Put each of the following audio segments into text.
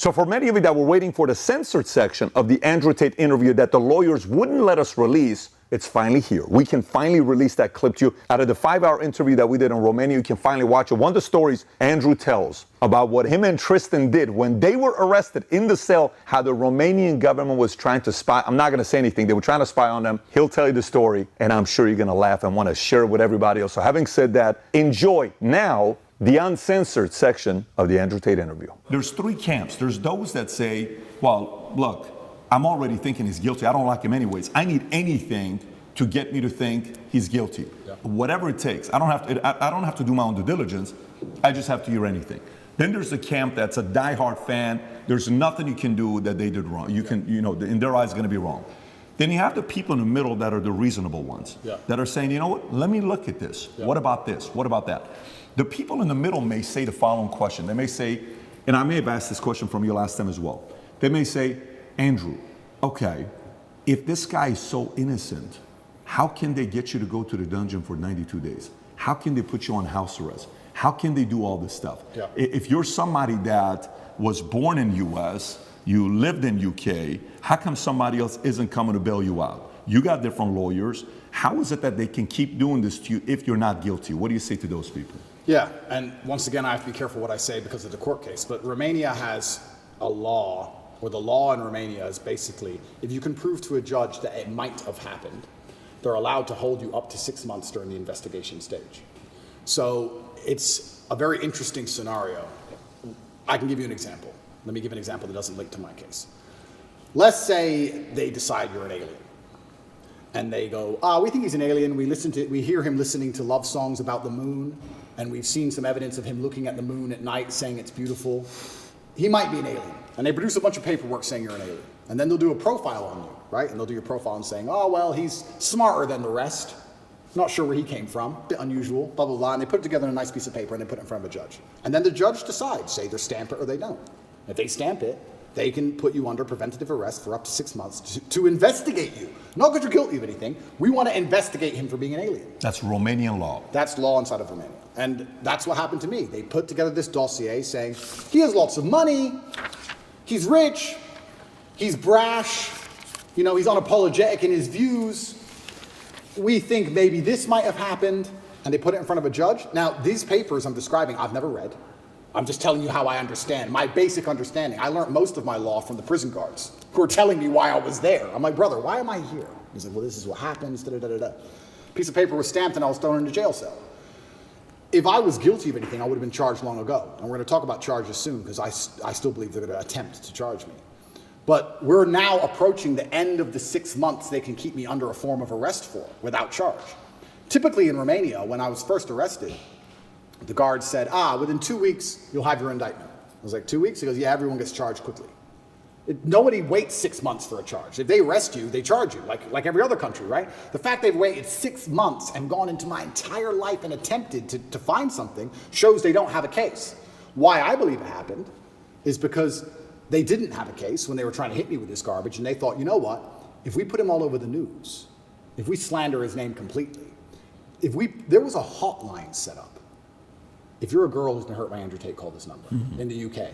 So for many of you that were waiting for the censored section of the Andrew Tate interview that the lawyers wouldn't let us release, it's finally here. We can finally release that clip to you. Out of the 5-hour interview that we did in Romania, you can finally watch it. One of the stories Andrew tells about what him and Tristan did when they were arrested in the cell, how the Romanian government was trying to spy. I'm not going to say anything. They were trying to spy on them. He'll tell you the story, and I'm sure you're going to laugh and want to share it with everybody else. So having said that, enjoy now the uncensored section of the Andrew Tate interview. There's 3 camps. There's those that say, well, look, I'm already thinking he's guilty. I don't like him anyways. I need anything to get me to think he's guilty. Yeah. Whatever it takes. I don't have to do my own due diligence. I just have to hear anything. Then there's a camp that's a diehard fan. There's nothing you can do that they did wrong. In their eyes, it's going to be wrong. Then you have the people in the middle that are the reasonable ones, that are saying, you know what, let me look at this. Yeah. What about this? What about that? The people in the middle may say the following question. They may say, and I may have asked this question from you last time as well. They may say, Andrew, okay, if this guy is so innocent, how can they get you to go to the dungeon for 92 days? How can they put you on house arrest? How can they do all this stuff? Yeah. If you're somebody that was born in US, you lived in UK, how come somebody else isn't coming to bail you out? You got different lawyers. How is it that they can keep doing this to you if you're not guilty? What do you say to those people? Yeah, and once again, I have to be careful what I say because of the court case, but Romania has a law, or the law in Romania is basically, if you can prove to a judge that it might have happened, they're allowed to hold you up to 6 months during the investigation stage. So it's a very interesting scenario. I can give you an example. Let me give an example that doesn't link to my case. Let's say they decide you're an alien. And they go, we think he's an alien. We hear him listening to love songs about the moon, and we've seen some evidence of him looking at the moon at night saying it's beautiful. He might be an alien. And they produce a bunch of paperwork saying you're an alien. And then they'll do a profile on you, right? And they'll do your profile and saying, oh, well, he's smarter than the rest. Not sure where he came from, a bit unusual, blah, blah, blah. And they put it together in a nice piece of paper and they put it in front of a judge. And then the judge decides, say they stamp it or they don't. If they stamp it, they can put you under preventative arrest for up to 6 months to investigate you. Not because you're guilty of anything. We want to investigate him for being an alien. That's Romanian law. That's law inside of Romania. And that's what happened to me. They put together this dossier saying, he has lots of money, he's rich, he's brash, he's unapologetic in his views. We think maybe this might have happened. And they put it in front of a judge. Now, these papers I'm describing, I've never read. I'm just telling you how I understand, my basic understanding. I learned most of my law from the prison guards who were telling me why I was there. I'm like, brother, why am I here? He's like, well, this is what happens, da-da-da-da-da. Piece of paper was stamped and I was thrown in a jail cell. If I was guilty of anything, I would have been charged long ago. And we're going to talk about charges soon because I still believe they're going to attempt to charge me. But we're now approaching the end of the 6 months they can keep me under a form of arrest for without charge. Typically in Romania, when I was first arrested, the guard said, within 2 weeks, you'll have your indictment. I was like, 2 weeks? He goes, yeah, everyone gets charged quickly. Nobody waits 6 months for a charge. If they arrest you, they charge you, like every other country, right? The fact they've waited 6 months and gone into my entire life and attempted to find something shows they don't have a case. Why I believe it happened is because they didn't have a case when they were trying to hit me with this garbage, and they thought, you know what? If we put him all over the news, if we slander his name completely, there was a hotline set up. If you're a girl who's been hurt by Andrew Tate, call this number in the UK.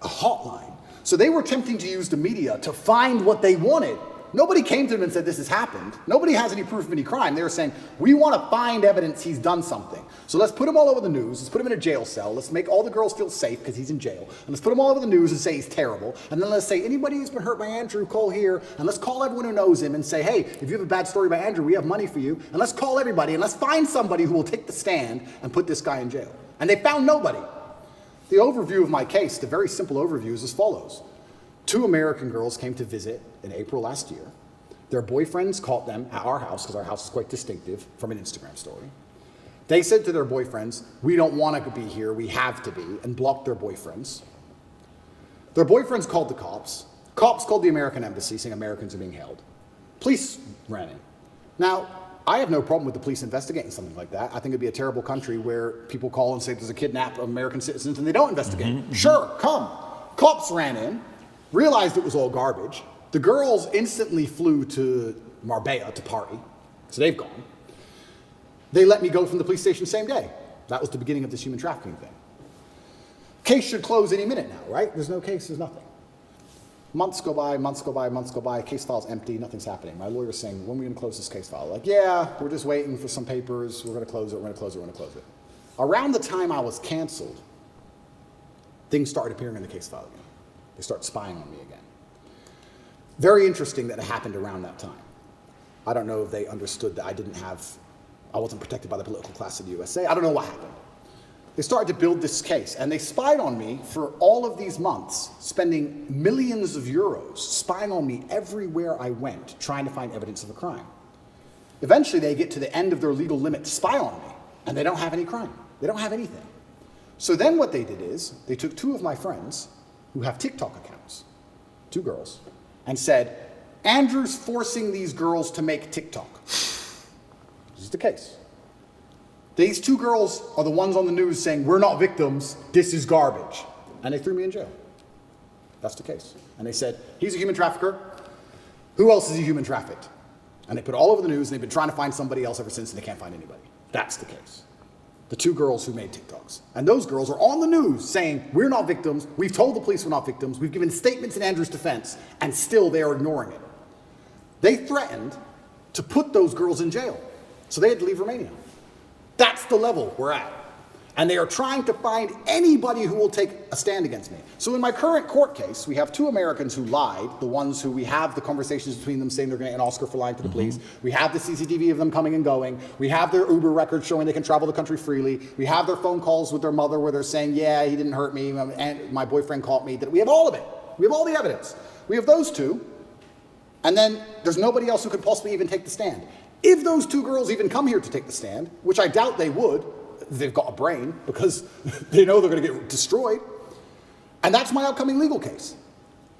A hotline. So they were attempting to use the media to find what they wanted. Nobody came to them and said this has happened. Nobody has any proof of any crime. They were saying, we want to find evidence he's done something. So let's put him all over the news. Let's put him in a jail cell. Let's make all the girls feel safe because he's in jail. And let's put him all over the news and say he's terrible. And then let's say, anybody who's been hurt by Andrew, call here. And let's call everyone who knows him and say, hey, if you have a bad story by Andrew, we have money for you. And let's call everybody and let's find somebody who will take the stand and put this guy in jail. And they found nobody. The overview of my case, the very simple overview is as follows. 2 American girls came to visit in April last year. Their boyfriends caught them at our house, because our house is quite distinctive, from an Instagram story. They said to their boyfriends, we don't want to be here, we have to be, and blocked their boyfriends. Their boyfriends called the cops. Cops called the American embassy saying Americans are being held. Police ran in. Now, I have no problem with the police investigating something like that. I think it'd be a terrible country where people call and say there's a kidnap of American citizens and they don't investigate. Sure, come. Cops ran in, realized it was all garbage. The girls instantly flew to Marbella to party, so they've gone. They let me go from the police station same day. That was the beginning of this human trafficking thing. Case should close any minute now, right? There's no case, there's nothing. Months go by, months go by, months go by, case file's empty, nothing's happening. My lawyer's saying, when are we gonna close this case file? Like, yeah, we're just waiting for some papers, we're gonna close it, we're gonna close it, we're gonna close it. Around the time I was canceled, things started appearing in the case file again. They start spying on me again. Very interesting that it happened around that time. I don't know if they understood that I wasn't protected by the political class of the USA. I don't know what happened. They started to build this case, and they spied on me for all of these months, spending millions of euros, spying on me everywhere I went, trying to find evidence of a crime. Eventually, they get to the end of their legal limit to spy on me, and they don't have any crime. They don't have anything. So then what they did is, they took two of my friends who have TikTok accounts, two girls, and said, Andrew's forcing these girls to make TikTok. This is the case. These two girls are the ones on the news saying, we're not victims, this is garbage. And they threw me in jail. That's the case. And they said, he's a human trafficker. Who else is he human trafficked? And they put it all over the news, and they've been trying to find somebody else ever since, and they can't find anybody. That's the case. The two girls who made TikToks. And those girls are on the news saying, we're not victims, we've told the police we're not victims, we've given statements in Andrew's defense, and still they are ignoring it. They threatened to put those girls in jail. So they had to leave Romania. That's the level we're at. And they are trying to find anybody who will take a stand against me. So in my current court case, we have two Americans who lied, the ones who we have the conversations between them saying they're going to get an Oscar for lying to the police. We have the CCTV of them coming and going. We have their Uber records showing they can travel the country freely. We have their phone calls with their mother where they're saying, yeah, he didn't hurt me, and my boyfriend caught me. We have all of it. We have all the evidence. We have those two, and then there's nobody else who could possibly even take the stand. If those two girls even come here to take the stand, which I doubt they would, they've got a brain, because they know they're going to get destroyed. And that's my upcoming legal case.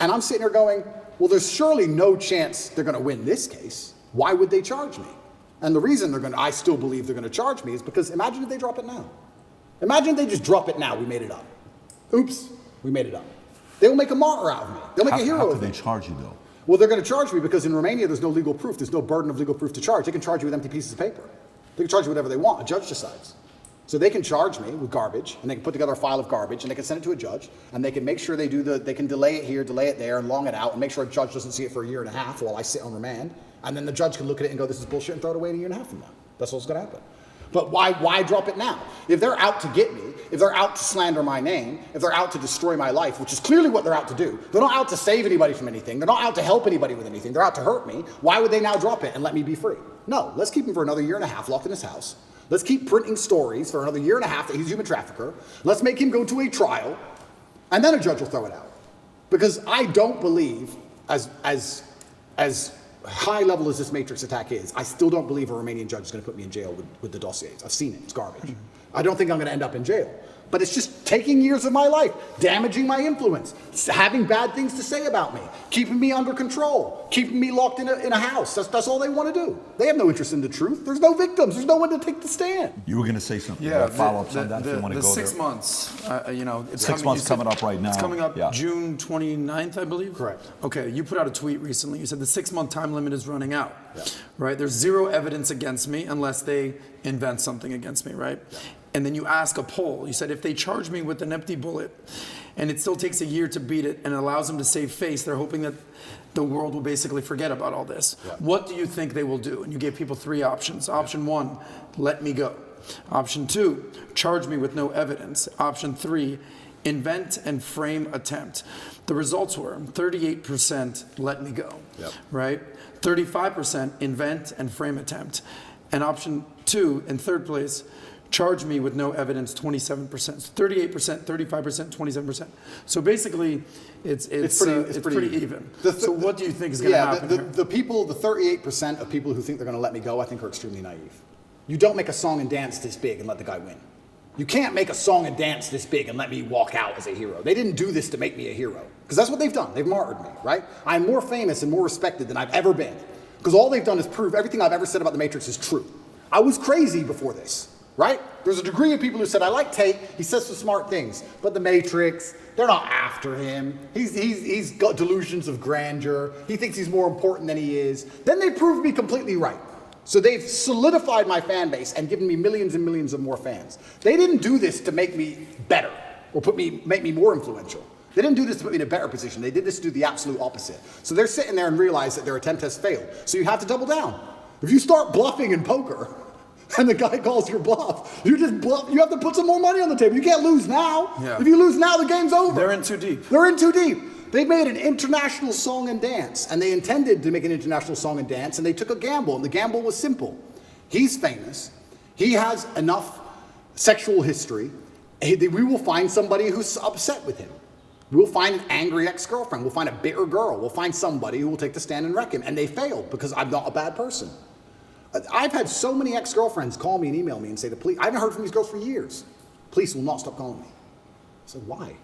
And I'm sitting here going, well, there's surely no chance they're going to win this case. Why would they charge me? And the reason I still believe they're going to charge me is because imagine if they drop it now. Imagine if they just drop it now. We made it up. Oops, we made it up. They'll make a martyr out of me. They'll make a hero of me. How could they charge you, though? Well, they're going to charge me because in Romania there's no legal proof. There's no burden of legal proof to charge. They can charge you with empty pieces of paper. They can charge you whatever they want. A judge decides. So they can charge me with garbage, and they can put together a file of garbage, and they can send it to a judge, and they can make sure they can delay it here, delay it there, and long it out, and make sure a judge doesn't see it for a year and a half while I sit on remand. And then the judge can look at it and go, this is bullshit, and throw it away in a year and a half from now. That's what's going to happen. But why drop it now? If they're out to get me, if they're out to slander my name, if they're out to destroy my life, which is clearly what they're out to do, they're not out to save anybody from anything, they're not out to help anybody with anything, they're out to hurt me, why would they now drop it and let me be free? No, let's keep him for another year and a half locked in his house. Let's keep printing stories for another year and a half that he's a human trafficker. Let's make him go to a trial, and then a judge will throw it out. Because I don't believe, as high level as this Matrix attack is, I still don't believe a Romanian judge is going to put me in jail with the dossiers. I've seen it. It's garbage. I don't think I'm going to end up in jail. But it's just taking years of my life, damaging my influence, having bad things to say about me, keeping me under control, keeping me locked in a house. That's all they want to do. They have no interest in the truth. There's no victims. There's no one to take the stand. You were going to say something. Yeah, follow-ups on that if you want to go there. 6 months, it's 6 months coming up right now. It's coming up Yeah. June 29th, I believe. Correct. Okay, you put out a tweet recently. You said the 6-month time limit is running out. Yeah. Right? There's zero evidence against me unless they invent something against me, right? Yeah. And then you ask a poll. You said if they charge me with an empty bullet and it still takes a year to beat it and allows them to save face, they're hoping that the world will basically forget about all this. Yeah. What do you think they will do? And you gave people 3 options. Option 1, let me go. Option 2, charge me with no evidence. Option 3, invent and frame attempt. The results were 38% let me go, Yep. right? 35% invent and frame attempt. And option 2, in third place, charge me with no evidence, 27%. So 38%, 35%, 27%. So basically, it's pretty even. So what do you think is going to happen here? The 38% of people who think they're going to let me go, I think are extremely naive. You don't make a song and dance this big and let the guy win. You can't make a song and dance this big and let me walk out as a hero. They didn't do this to make me a hero, because that's what they've done. They've martyred me, right? I'm more famous and more respected than I've ever been, because all they've done is prove everything I've ever said about the Matrix is true. I was crazy before this, right? There's a degree of people who said, I like Tate, he says some smart things, but the Matrix, they're not after him. He's got delusions of grandeur. He thinks he's more important than he is. Then they proved me completely right. So they've solidified my fan base and given me millions and millions of more fans. They didn't do this to make me better. or make me more influential. They didn't do this to put me in a better position. They did this to do the absolute opposite. So they're sitting there and realize that their attempt has failed. So you have to double down. If you start bluffing in poker and the guy calls your bluff, you just bluff. You have to put some more money on the table. You can't lose now. Yeah. If you lose now, the game's over. They're in too deep. They're in too deep. They made an international song and dance, and they intended to make an international song and dance, and they took a gamble, and the gamble was simple. He's famous. He has enough sexual history. We will find somebody who's upset with him. We'll find an angry ex-girlfriend. We'll find a bitter girl. We'll find somebody who will take the stand and wreck him. And they failed because I'm not a bad person. I've had so many ex-girlfriends call me and email me and say, I haven't heard from these girls for years. Police will not stop calling me. I said, why?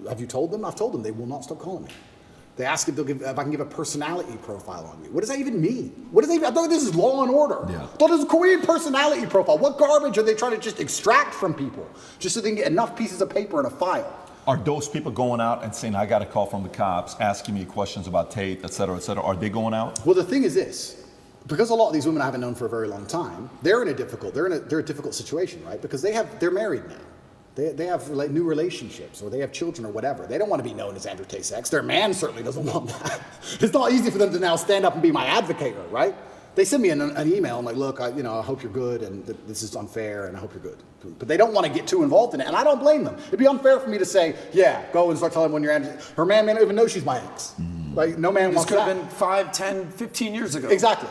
Have you told them? I've told them they will not stop calling me. They ask if I can give a personality profile on me. What does that even mean? I thought this is Law and Order. Yeah. I thought this is a Korean personality profile. What garbage are they trying to just extract from people just so they can get enough pieces of paper in a file? Are those people going out and saying, I got a call from the cops, asking me questions about Tate, et cetera, et cetera? Are they going out? Well, the thing is this. Because a lot of these women I haven't known for a very long time, they're in a difficult situation, right? Because they're married now. They have new relationships, or they have children, or whatever. They don't want to be known as Andrew Tate's ex. Their man certainly doesn't want that. It's not easy for them to now stand up and be my advocate, right? They send me an email. I'm like, look, I hope you're good, and this is unfair, and I hope you're good. But they don't want to get too involved in it, and I don't blame them. It'd be unfair for me to say, yeah, go and start telling when you're Andrew. Her man may not even know she's my ex. Like, no man wants that. This could have been 5, 10, 15 years ago. Exactly.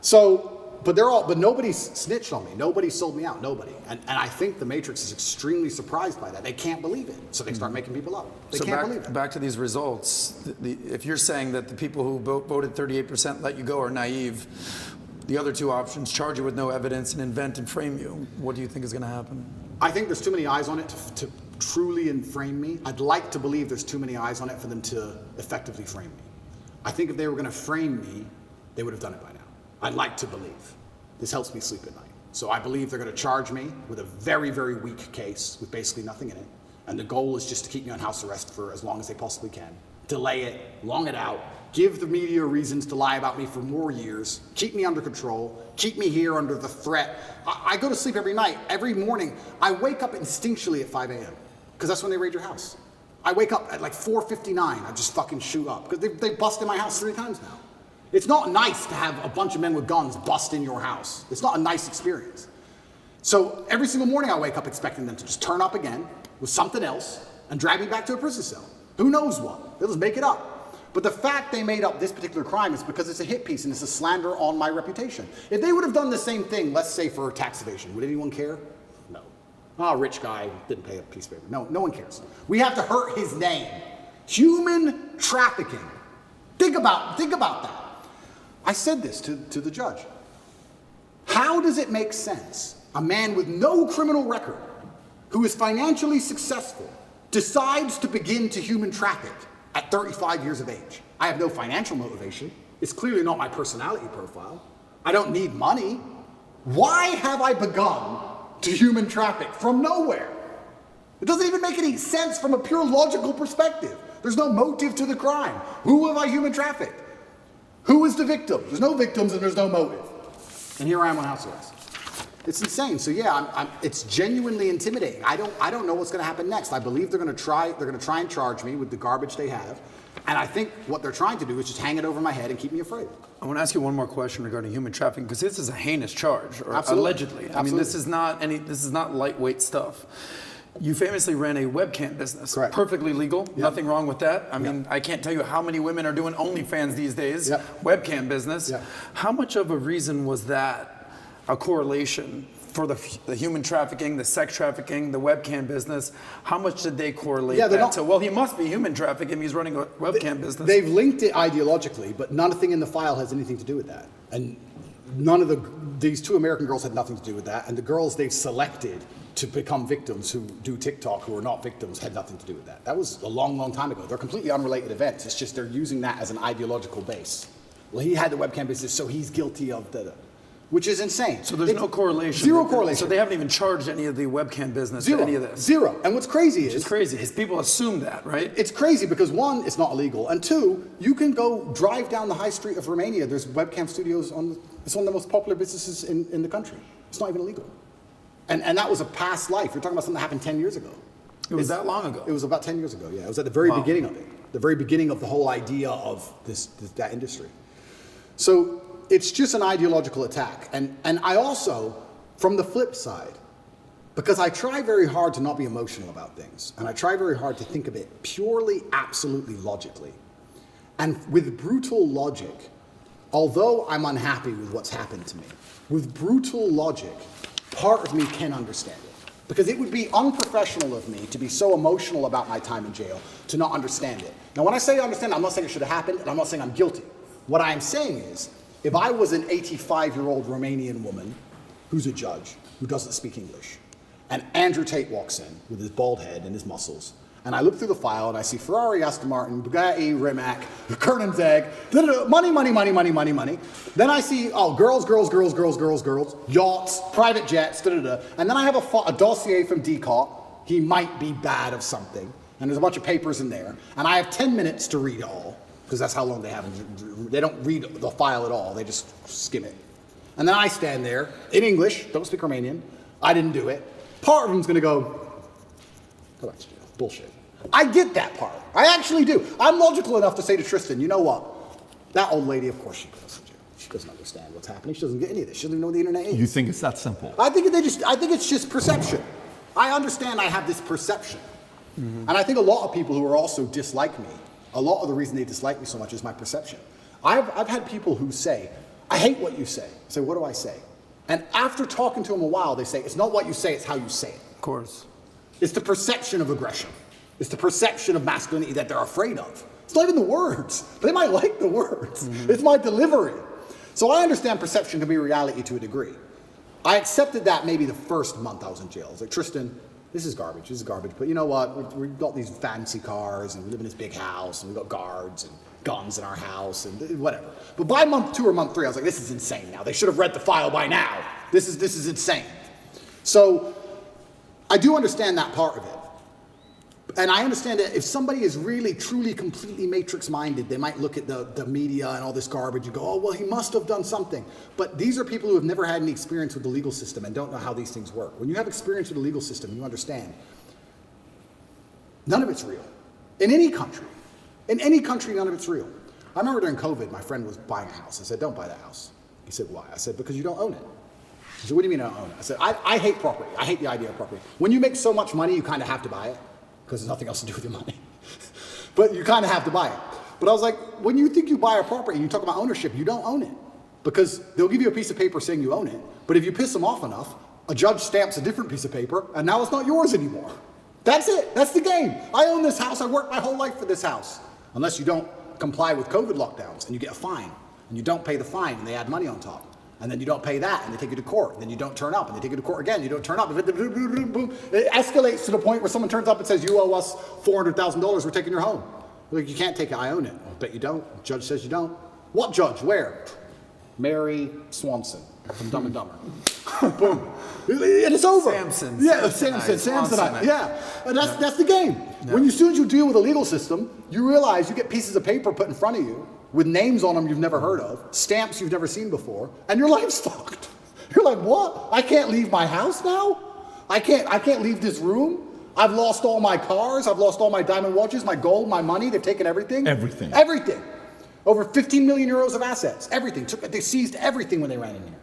So, but nobody's snitched on me. Nobody sold me out. Nobody. And I think the Matrix is extremely surprised by that. They can't believe it. So they start making people up. They can't believe it. Back to these results. If you're saying that the people who voted 38% let you go are naive, the other two options, charge you with no evidence and invent and frame you, what do you think is going to happen? I think there's too many eyes on it to truly frame me. I'd like to believe there's too many eyes on it for them to effectively frame me. I think if they were going to frame me, they would have done it by now. I'd like to believe. This helps me sleep at night. So I believe they're going to charge me with a very, very weak case with basically nothing in it. And the goal is just to keep me on house arrest for as long as they possibly can. Delay it, long it out, give the media reasons to lie about me for more years, keep me under control, keep me here under the threat. I go to sleep every night. Every morning, I wake up instinctually at 5 a.m. because that's when they raid your house. I wake up at like 4:59. I just fucking shoot up because they busted my house 3 times now. It's not nice to have a bunch of men with guns bust in your house. It's not a nice experience. So every single morning I wake up expecting them to just turn up again with something else and drag me back to a prison cell. Who knows what? They'll just make it up. But the fact they made up this particular crime is because it's a hit piece and it's a slander on my reputation. If they would have done the same thing, let's say for tax evasion, would anyone care? No. Oh, rich guy didn't pay a piece of paper. No one cares. We have to hurt his name. Human trafficking. Think about that. I said this to the judge. How does it make sense a man with no criminal record who is financially successful decides to begin to human traffic at 35 years of age? I have no financial motivation. It's clearly not my personality profile. I don't need money. Why have I begun to human traffic from nowhere? It doesn't even make any sense from a pure logical perspective. There's no motive to the crime. Who have I human trafficked? Who is the victim? There's no victims and there's no motive. And here I am on house arrest. It's insane. So yeah, it's genuinely intimidating. I don't know what's going to happen next. I believe they're going to try and charge me with the garbage they have. And I think what they're trying to do is just hang it over my head and keep me afraid. I want to ask you one more question regarding human trafficking, because this is a heinous charge, or Absolutely. allegedly. Absolutely. I mean, this is not lightweight stuff. You famously ran a webcam business. Correct. Perfectly legal. Yep. Nothing wrong with that. I mean, Yep. I can't tell you how many women are doing OnlyFans these days. Yep. Webcam business. Yep. How much of a reason was that a correlation for the human trafficking, the sex trafficking, the webcam business? How much did they correlate that to? Well, he must be human trafficking. He's running a webcam business. They've linked it ideologically, but nothing in the file has anything to do with that. And none of these 2 American girls had nothing to do with that. And the girls they've selected to become victims who do TikTok, who are not victims, had nothing to do with that. That was a long, long time ago. They're completely unrelated events. It's just they're using that as an ideological base. Well, he had the webcam business, so he's guilty of the, which is insane. So there's no correlation. Zero correlation. So they haven't even charged any of the webcam business Zero. any of this. Zero. And what's crazy is... It's crazy, because people assume that, right? It's crazy because 1, it's not illegal, and 2, you can go drive down the high street of Romania. There's webcam studios it's one of the most popular businesses in the country. It's not even illegal. And that was a past life. You're talking about something that happened 10 years ago. It was that long ago. It was about 10 years ago, yeah. It was at the very beginning of it. The very beginning of the whole idea of that industry. So it's just an ideological attack. And I also, from the flip side, because I try very hard to not be emotional about things, and I try very hard to think of it purely, absolutely logically. And with brutal logic, although I'm unhappy with what's happened to me, with brutal logic, part of me can understand it. Because it would be unprofessional of me to be so emotional about my time in jail to not understand it. Now, when I say understand, I'm not saying it should have happened, and I'm not saying I'm guilty. What I am saying is, if I was an 85-year-old Romanian woman who's a judge, who doesn't speak English, and Andrew Tate walks in with his bald head and his muscles, and I look through the file and I see Ferrari, Aston Martin, Bugatti, Rimac, Kernenberg, money, money, money, money, money, money. Then I see, girls, girls, girls, girls, girls, girls, yachts, private jets, and then I have a dossier from DCOT. He might be bad of something. And there's a bunch of papers in there. And I have 10 minutes to read it all, because that's how long they have. They don't read the file at all. They just skim it. And then I stand there in English, don't speak Romanian. I didn't do it. Part of them's going to go back to jail. Bullshit. I get that part. I actually do. I'm logical enough to say to Tristan, you know what? That old lady, of course she goes to jail. She doesn't understand what's happening. She doesn't get any of this. She doesn't even know what the internet is. You think it's that simple? I think it's just perception. I understand I have this perception. Mm-hmm. And I think a lot of people who are also dislike me, a lot of the reason they dislike me so much is my perception. I've had people who say, I hate what you say. I say, what do I say? And after talking to them a while, they say, it's not what you say, it's how you say it. Of course. It's the perception of aggression. It's the perception of masculinity that they're afraid of. It's not even the words. They might like the words. Mm-hmm. It's my delivery. So I understand perception can be reality to a degree. I accepted that maybe the first month I was in jail. I was like, Tristan, this is garbage, but you know what? We've got these fancy cars, and we live in this big house, and we've got guards and guns in our house, and whatever. But by month 2 or month 3, I was like, this is insane now. They should have read the file by now. This is insane. So I do understand that part of it. And I understand that if somebody is really, truly, completely matrix-minded, they might look at the media and all this garbage and go, oh, well, he must have done something. But these are people who have never had any experience with the legal system and don't know how these things work. When you have experience with the legal system, you understand none of it's real. In any country. In any country, none of it's real. I remember during COVID, my friend was buying a house. I said, don't buy that house. He said, why? I said, because you don't own it. He said, what do you mean I don't own it? I said, I hate property. I hate the idea of property. When you make so much money, you kind of have to buy it, because there's nothing else to do with your money. But you kind of have to buy it. But I was like, when you think you buy a property and you talk about ownership, you don't own it. Because they'll give you a piece of paper saying you own it, but if you piss them off enough, a judge stamps a different piece of paper, and now it's not yours anymore. That's it. That's the game. I own this house. I worked my whole life for this house. Unless you don't comply with COVID lockdowns, and you get a fine, and you don't pay the fine, and they add money on top. And then you don't pay that, and they take you to court. And then you don't turn up, and they take you to court again. You don't turn up. It escalates to the point where someone turns up and says, you owe us $400,000. We're taking your home. Like, you can't take it. I own it. I bet you don't. The judge says you don't. What judge? Where? Mary Swanson from Dumb and Dumber. Boom. And it's over. Samson. Yeah, Samsonite. Yeah. And that's the game. No. As soon as you deal with a legal system, you realize you get pieces of paper put in front of you with names on them you've never heard of, stamps you've never seen before, and your life's fucked. You're like, what? I can't leave my house now? I can't leave this room? I've lost all my cars, I've lost all my diamond watches, my gold, my money, they've taken everything? Everything. Everything. Over 15 million euros of assets, everything. They seized everything when they ran in here.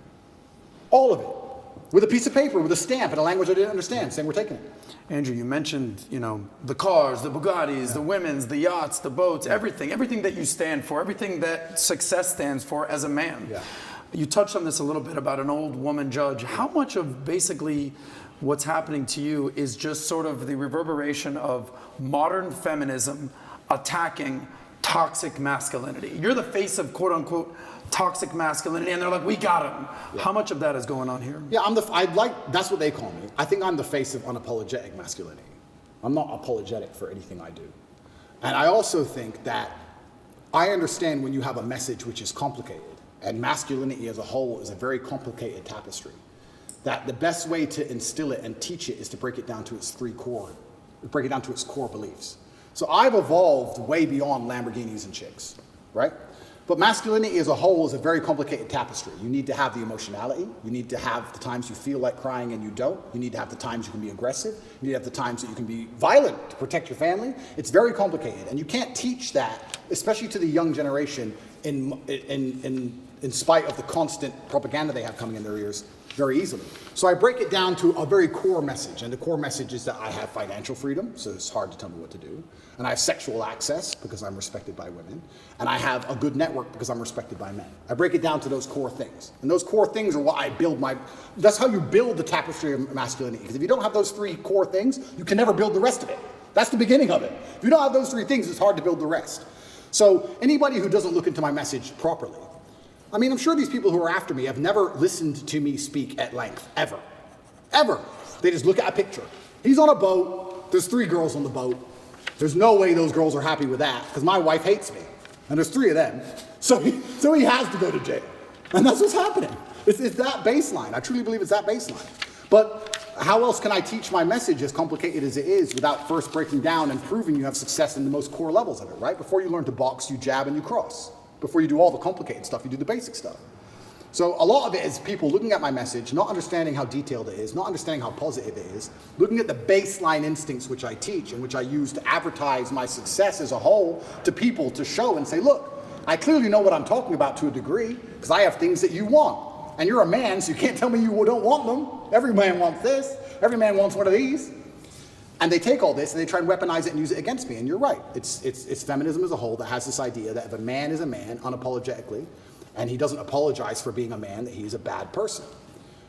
All of it. With a piece of paper, with a stamp in a language I didn't understand, saying we're taking it. Andrew, you mentioned, the cars, the Bugattis, the women's, the yachts, the boats, everything that you stand for, everything that success stands for as a man. Yeah. You touched on this a little bit about an old woman judge. How much of basically what's happening to you is just sort of the reverberation of modern feminism attacking toxic masculinity? You're the face of quote unquote toxic masculinity, and they're like, we got him. Yeah. How much of that is going on here? Yeah, that's what they call me. I think I'm the face of unapologetic masculinity. I'm not apologetic for anything I do. And I also think that I understand when you have a message which is complicated, and masculinity as a whole is a very complicated tapestry, that the best way to instill it and teach it is to break it down to its core beliefs. So I've evolved way beyond Lamborghinis and chicks, right? But masculinity as a whole is a very complicated tapestry. You need to have the emotionality. You need to have the times you feel like crying and you don't. You need to have the times you can be aggressive. You need to have the times that you can be violent to protect your family. It's very complicated. And you can't teach that, especially to the young generation, in spite of the constant propaganda they have coming in their ears, very easily. So I break it down to a very core message. And the core message is that I have financial freedom, so it's hard to tell me what to do. And I have sexual access because I'm respected by women. And I have a good network because I'm respected by men. I break it down to those core things. And those core things are what I build that's how you build the tapestry of masculinity. Because if you don't have those three core things, you can never build the rest of it. That's the beginning of it. If you don't have those three things, it's hard to build the rest. So anybody who doesn't look into my message properly, I mean, I'm sure these people who are after me have never listened to me speak at length, ever. Ever. They just look at a picture. He's on a boat. There's 3 girls on the boat. There's no way those girls are happy with that, because my wife hates me. And there's 3 of them. So he has to go to jail. And that's what's happening. It's that baseline. I truly believe it's that baseline. But how else can I teach my message, as complicated as it is, without first breaking down and proving you have success in the most core levels of it, right? Before you learn to box, you jab and you cross. Before you do all the complicated stuff, you do the basic stuff. So a lot of it is people looking at my message, not understanding how detailed it is, not understanding how positive it is, looking at the baseline instincts which I teach and which I use to advertise my success as a whole to people to show and say, look, I clearly know what I'm talking about to a degree because I have things that you want. And you're a man, so you can't tell me you don't want them. Every man wants this. Every man wants one of these. And they take all this and they try and weaponize it and use it against me. And you're right. It's feminism as a whole that has this idea that if a man is a man, unapologetically, and he doesn't apologize for being a man, that he's a bad person.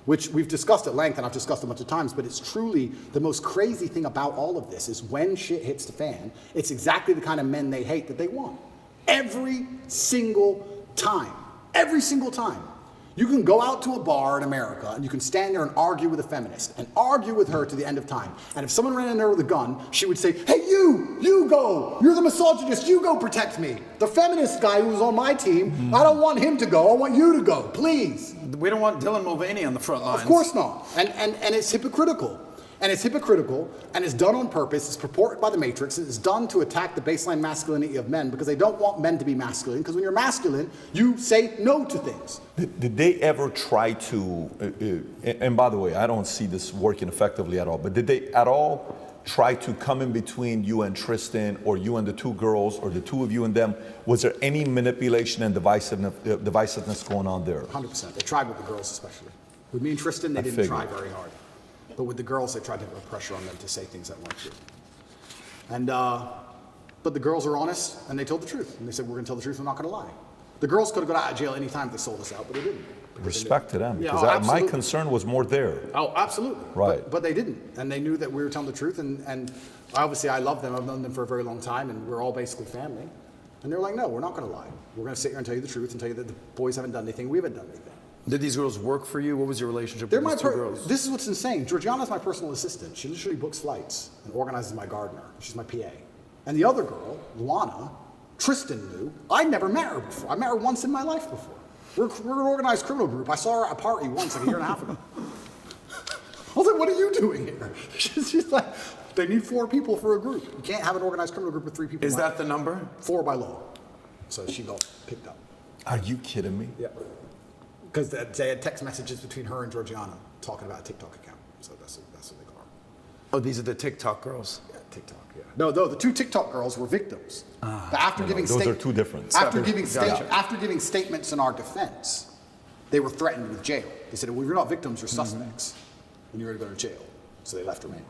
Which we've discussed at length, and I've discussed a bunch of times, but it's truly the most crazy thing about all of this is when shit hits the fan, it's exactly the kind of men they hate that they want. Every single time. Every single time. You can go out to a bar in America and you can stand there and argue with a feminist and argue with her to the end of time. And if someone ran in there with a gun, she would say, hey, you go. You're the misogynist. You go protect me. The feminist guy who was on my team, I don't want him to go. I want you to go, please. We don't want Dylan Mulvaney on the front lines. Of course not. And it's hypocritical. And it's hypocritical, and it's done on purpose. It's purported by the Matrix. It's done to attack the baseline masculinity of men because they don't want men to be masculine. Because when you're masculine, you say no to things. Did they ever try to, and by the way, I don't see this working effectively at all, but did they at all try to come in between you and Tristan, or you and the 2 girls, or the 2 of you and them? Was there any manipulation and divisiveness going on there? 100%. They tried with the girls especially. With me and Tristan, they didn't try very hard. But with the girls, they tried to put pressure on them to say things that weren't true. And, but the girls are honest, and they told the truth. And they said, we're going to tell the truth, we're not going to lie. The girls could have got out of jail any time if they sold us out, but they didn't. Respect to them, Yeah, because my concern was more there. Oh, absolutely. Right. But they didn't. And they knew that we were telling the truth, and obviously I love them. I've known them for a very long time, and we're all basically family. And they were like, no, we're not going to lie. We're going to sit here and tell you the truth and tell you that the boys haven't done anything, we haven't done anything. Did these girls work for you? What was your relationship with these 2 girls? This is what's insane. Georgiana's my personal assistant. She literally books flights and organizes my gardener. She's my PA. And the other girl, Luana, Tristan knew. I'd never met her before. I met her once in my life before. We're an organized criminal group. I saw her at a party once, like a year and a half ago. I was like, what are you doing here? She's like, they need 4 people for a group. You can't have an organized criminal group with 3 people. Is that the number? 4 by law. So she got picked up. Are you kidding me? Yeah. Because they had text messages between her and Georgiana talking about a TikTok account. So that's what they call her. Oh, these are the TikTok girls. Yeah, TikTok, yeah. No, the 2 TikTok girls were victims. But after those are 2 different. After giving statements in our defense, they were threatened with jail. They said, well, you're not victims, you're suspects. And you're going to go to jail. So they left her in.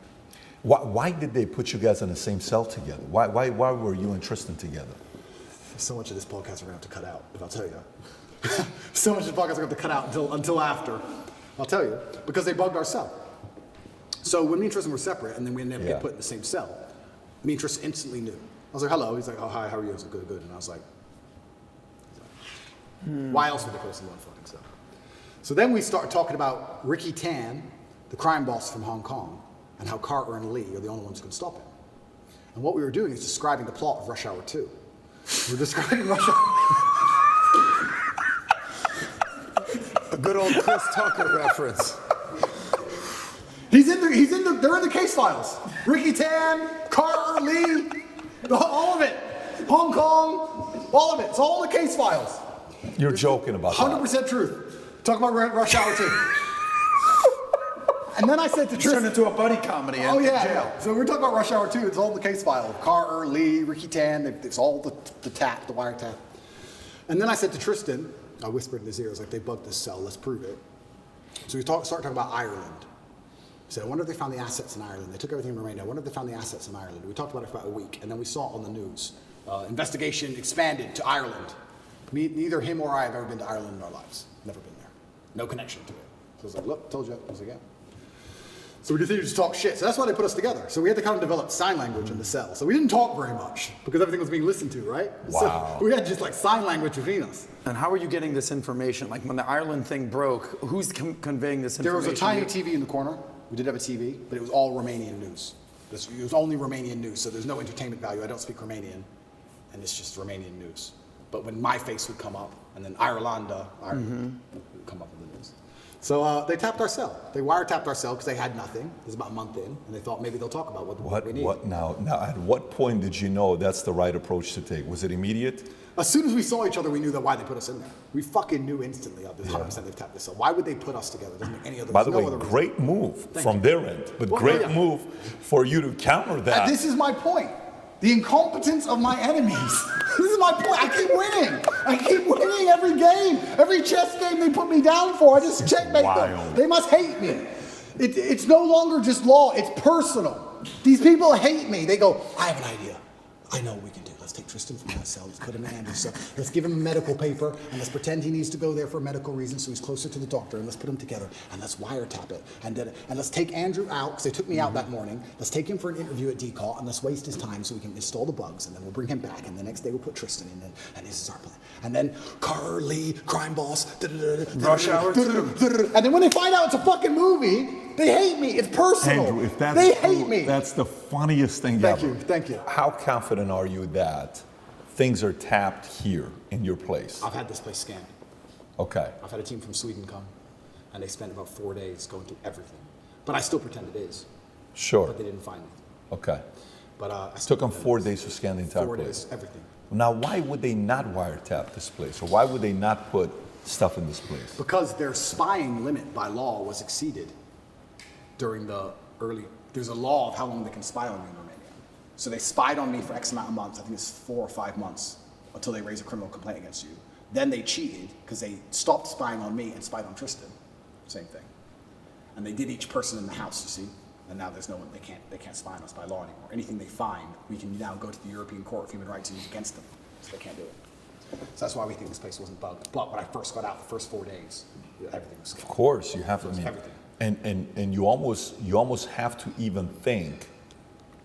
Why did they put you guys in the same cell together? Why were you and Tristan together? So much of this podcast we're going to have to cut out, if I'll tell you. So much of the podcast we're going to have to cut out until after. I'll tell you. Because they bugged our cell. So when me and Tristan were separate, and then we ended up getting put in the same cell, me and Tristan instantly knew. I was like, hello. He's like, oh, hi, how are you? I was like, good. And I was like, why else would they put us in one fucking cell? So then we start talking about Ricky Tan, the crime boss from Hong Kong, and how Carter and Lee are the only ones who can stop him. And what we were doing is describing the plot of Rush Hour 2. We're describing Rush Hour. A good old Chris Tucker reference. They're in the case files. Ricky Tan, Carter, Lee, all of it. Hong Kong, all of it. It's all in the case files. You're joking about that. 100% truth. Talk about Rush Hour 2. And then I said to Turned Tristan, into a buddy comedy. oh in yeah, jail. yeah. So we're talking about Rush Hour 2. It's all in the case file. Carter, Lee, Ricky Tan. It's all the wiretap. And then I said to Tristan, I whispered in his ear, I was like, they bugged this cell. Let's prove it. So we started talking about Ireland. I said, I wonder if they found the assets in Ireland. They took everything in Romania. I wonder if they found the assets in Ireland. We talked about it for about a week, and then we saw it on the news. Investigation expanded to Ireland. Neither him or I have ever been to Ireland in our lives. Never been there. No connection to it. So I was like, look, told you. I was like, yeah. So we continued to talk shit. So that's why they put us together. So we had to kind of develop sign language in the cell. So we didn't talk very much because everything was being listened to, right? Wow. So we had just like sign language between us. And how are you getting this information? Like when the Ireland thing broke, who's conveying this There information? was a tiny TV in the corner. We did have a TV, but it was all Romanian news. It was only Romanian news, so there's no entertainment value. I don't speak Romanian, and it's just Romanian news. But when my face would come up, and then Ireland would come up in the news. So they tapped our cell. They wiretapped our cell because they had nothing. It was about a month in, and they thought maybe they'll talk about what we need. Now, at what point did you know that's the right approach to take? Was it immediate? As soon as we saw each other, we knew that why they put us in there. We fucking knew instantly. 100% they've tapped this cell. Why would they put us together? Doesn't make any other. By the no way, other reason. great move from you. their end, but Well, great yeah. move for you to counter that. And this is my point. The incompetence of my enemies. This is my point. I keep winning. I keep winning every game. Every chess game they put me down for, I just checkmate them. They must hate me. It's no longer just law, it's personal. These people hate me. They go, I have an idea. I know what we can do. Let's take Tristan from that cell. Let's put him in Andrew's cell. Let's give him a medical paper, and let's pretend he needs to go there for a medical reason so he's closer to the doctor, and let's put them together, and let's wiretap it. And let's take Andrew out, because they took me out that morning. Let's take him for an interview at DCAL, and let's waste his time so we can install the bugs, and then we'll bring him back, and the next day we'll put Tristan in, and this is our plan. And then Carter, Lee, crime boss, Rush Hour 2. And then when they find out it's a fucking movie, they hate me. It's personal. Andrew, if that's they true, hate me. that's the funniest thing Thank ever. you, thank you. How confident are you that things are tapped here in your place? I've had this place scanned. Okay. I've had a team from Sweden come, and they spent about 4 days going through everything. But I still pretend it is. Sure. But they didn't find it. Okay. But I It still took them pretend 4 it is. days to scan the entire 4 place. days, everything. Now, why would they not wiretap this place? Or why would they not put stuff in this place? Because their spying limit by law was exceeded during the early, there's a law of how long they can spy on you in Romania. So they spied on me for X amount of months, I think it's 4 or 5 months, until they raise a criminal complaint against you. Then they cheated because they stopped spying on me and spied on Tristan. Same thing. And they did each person in the house, you see? And now there's no one, they can't spy on us by law anymore. Anything they find, we can now go to the European Court of Human Rights and use against them. So they can't do it. So that's why we think this place wasn't bugged. But when I first got out, the first 4 days, everything was scanned. Of course, you have to. I mean, Everything. And you almost have to even think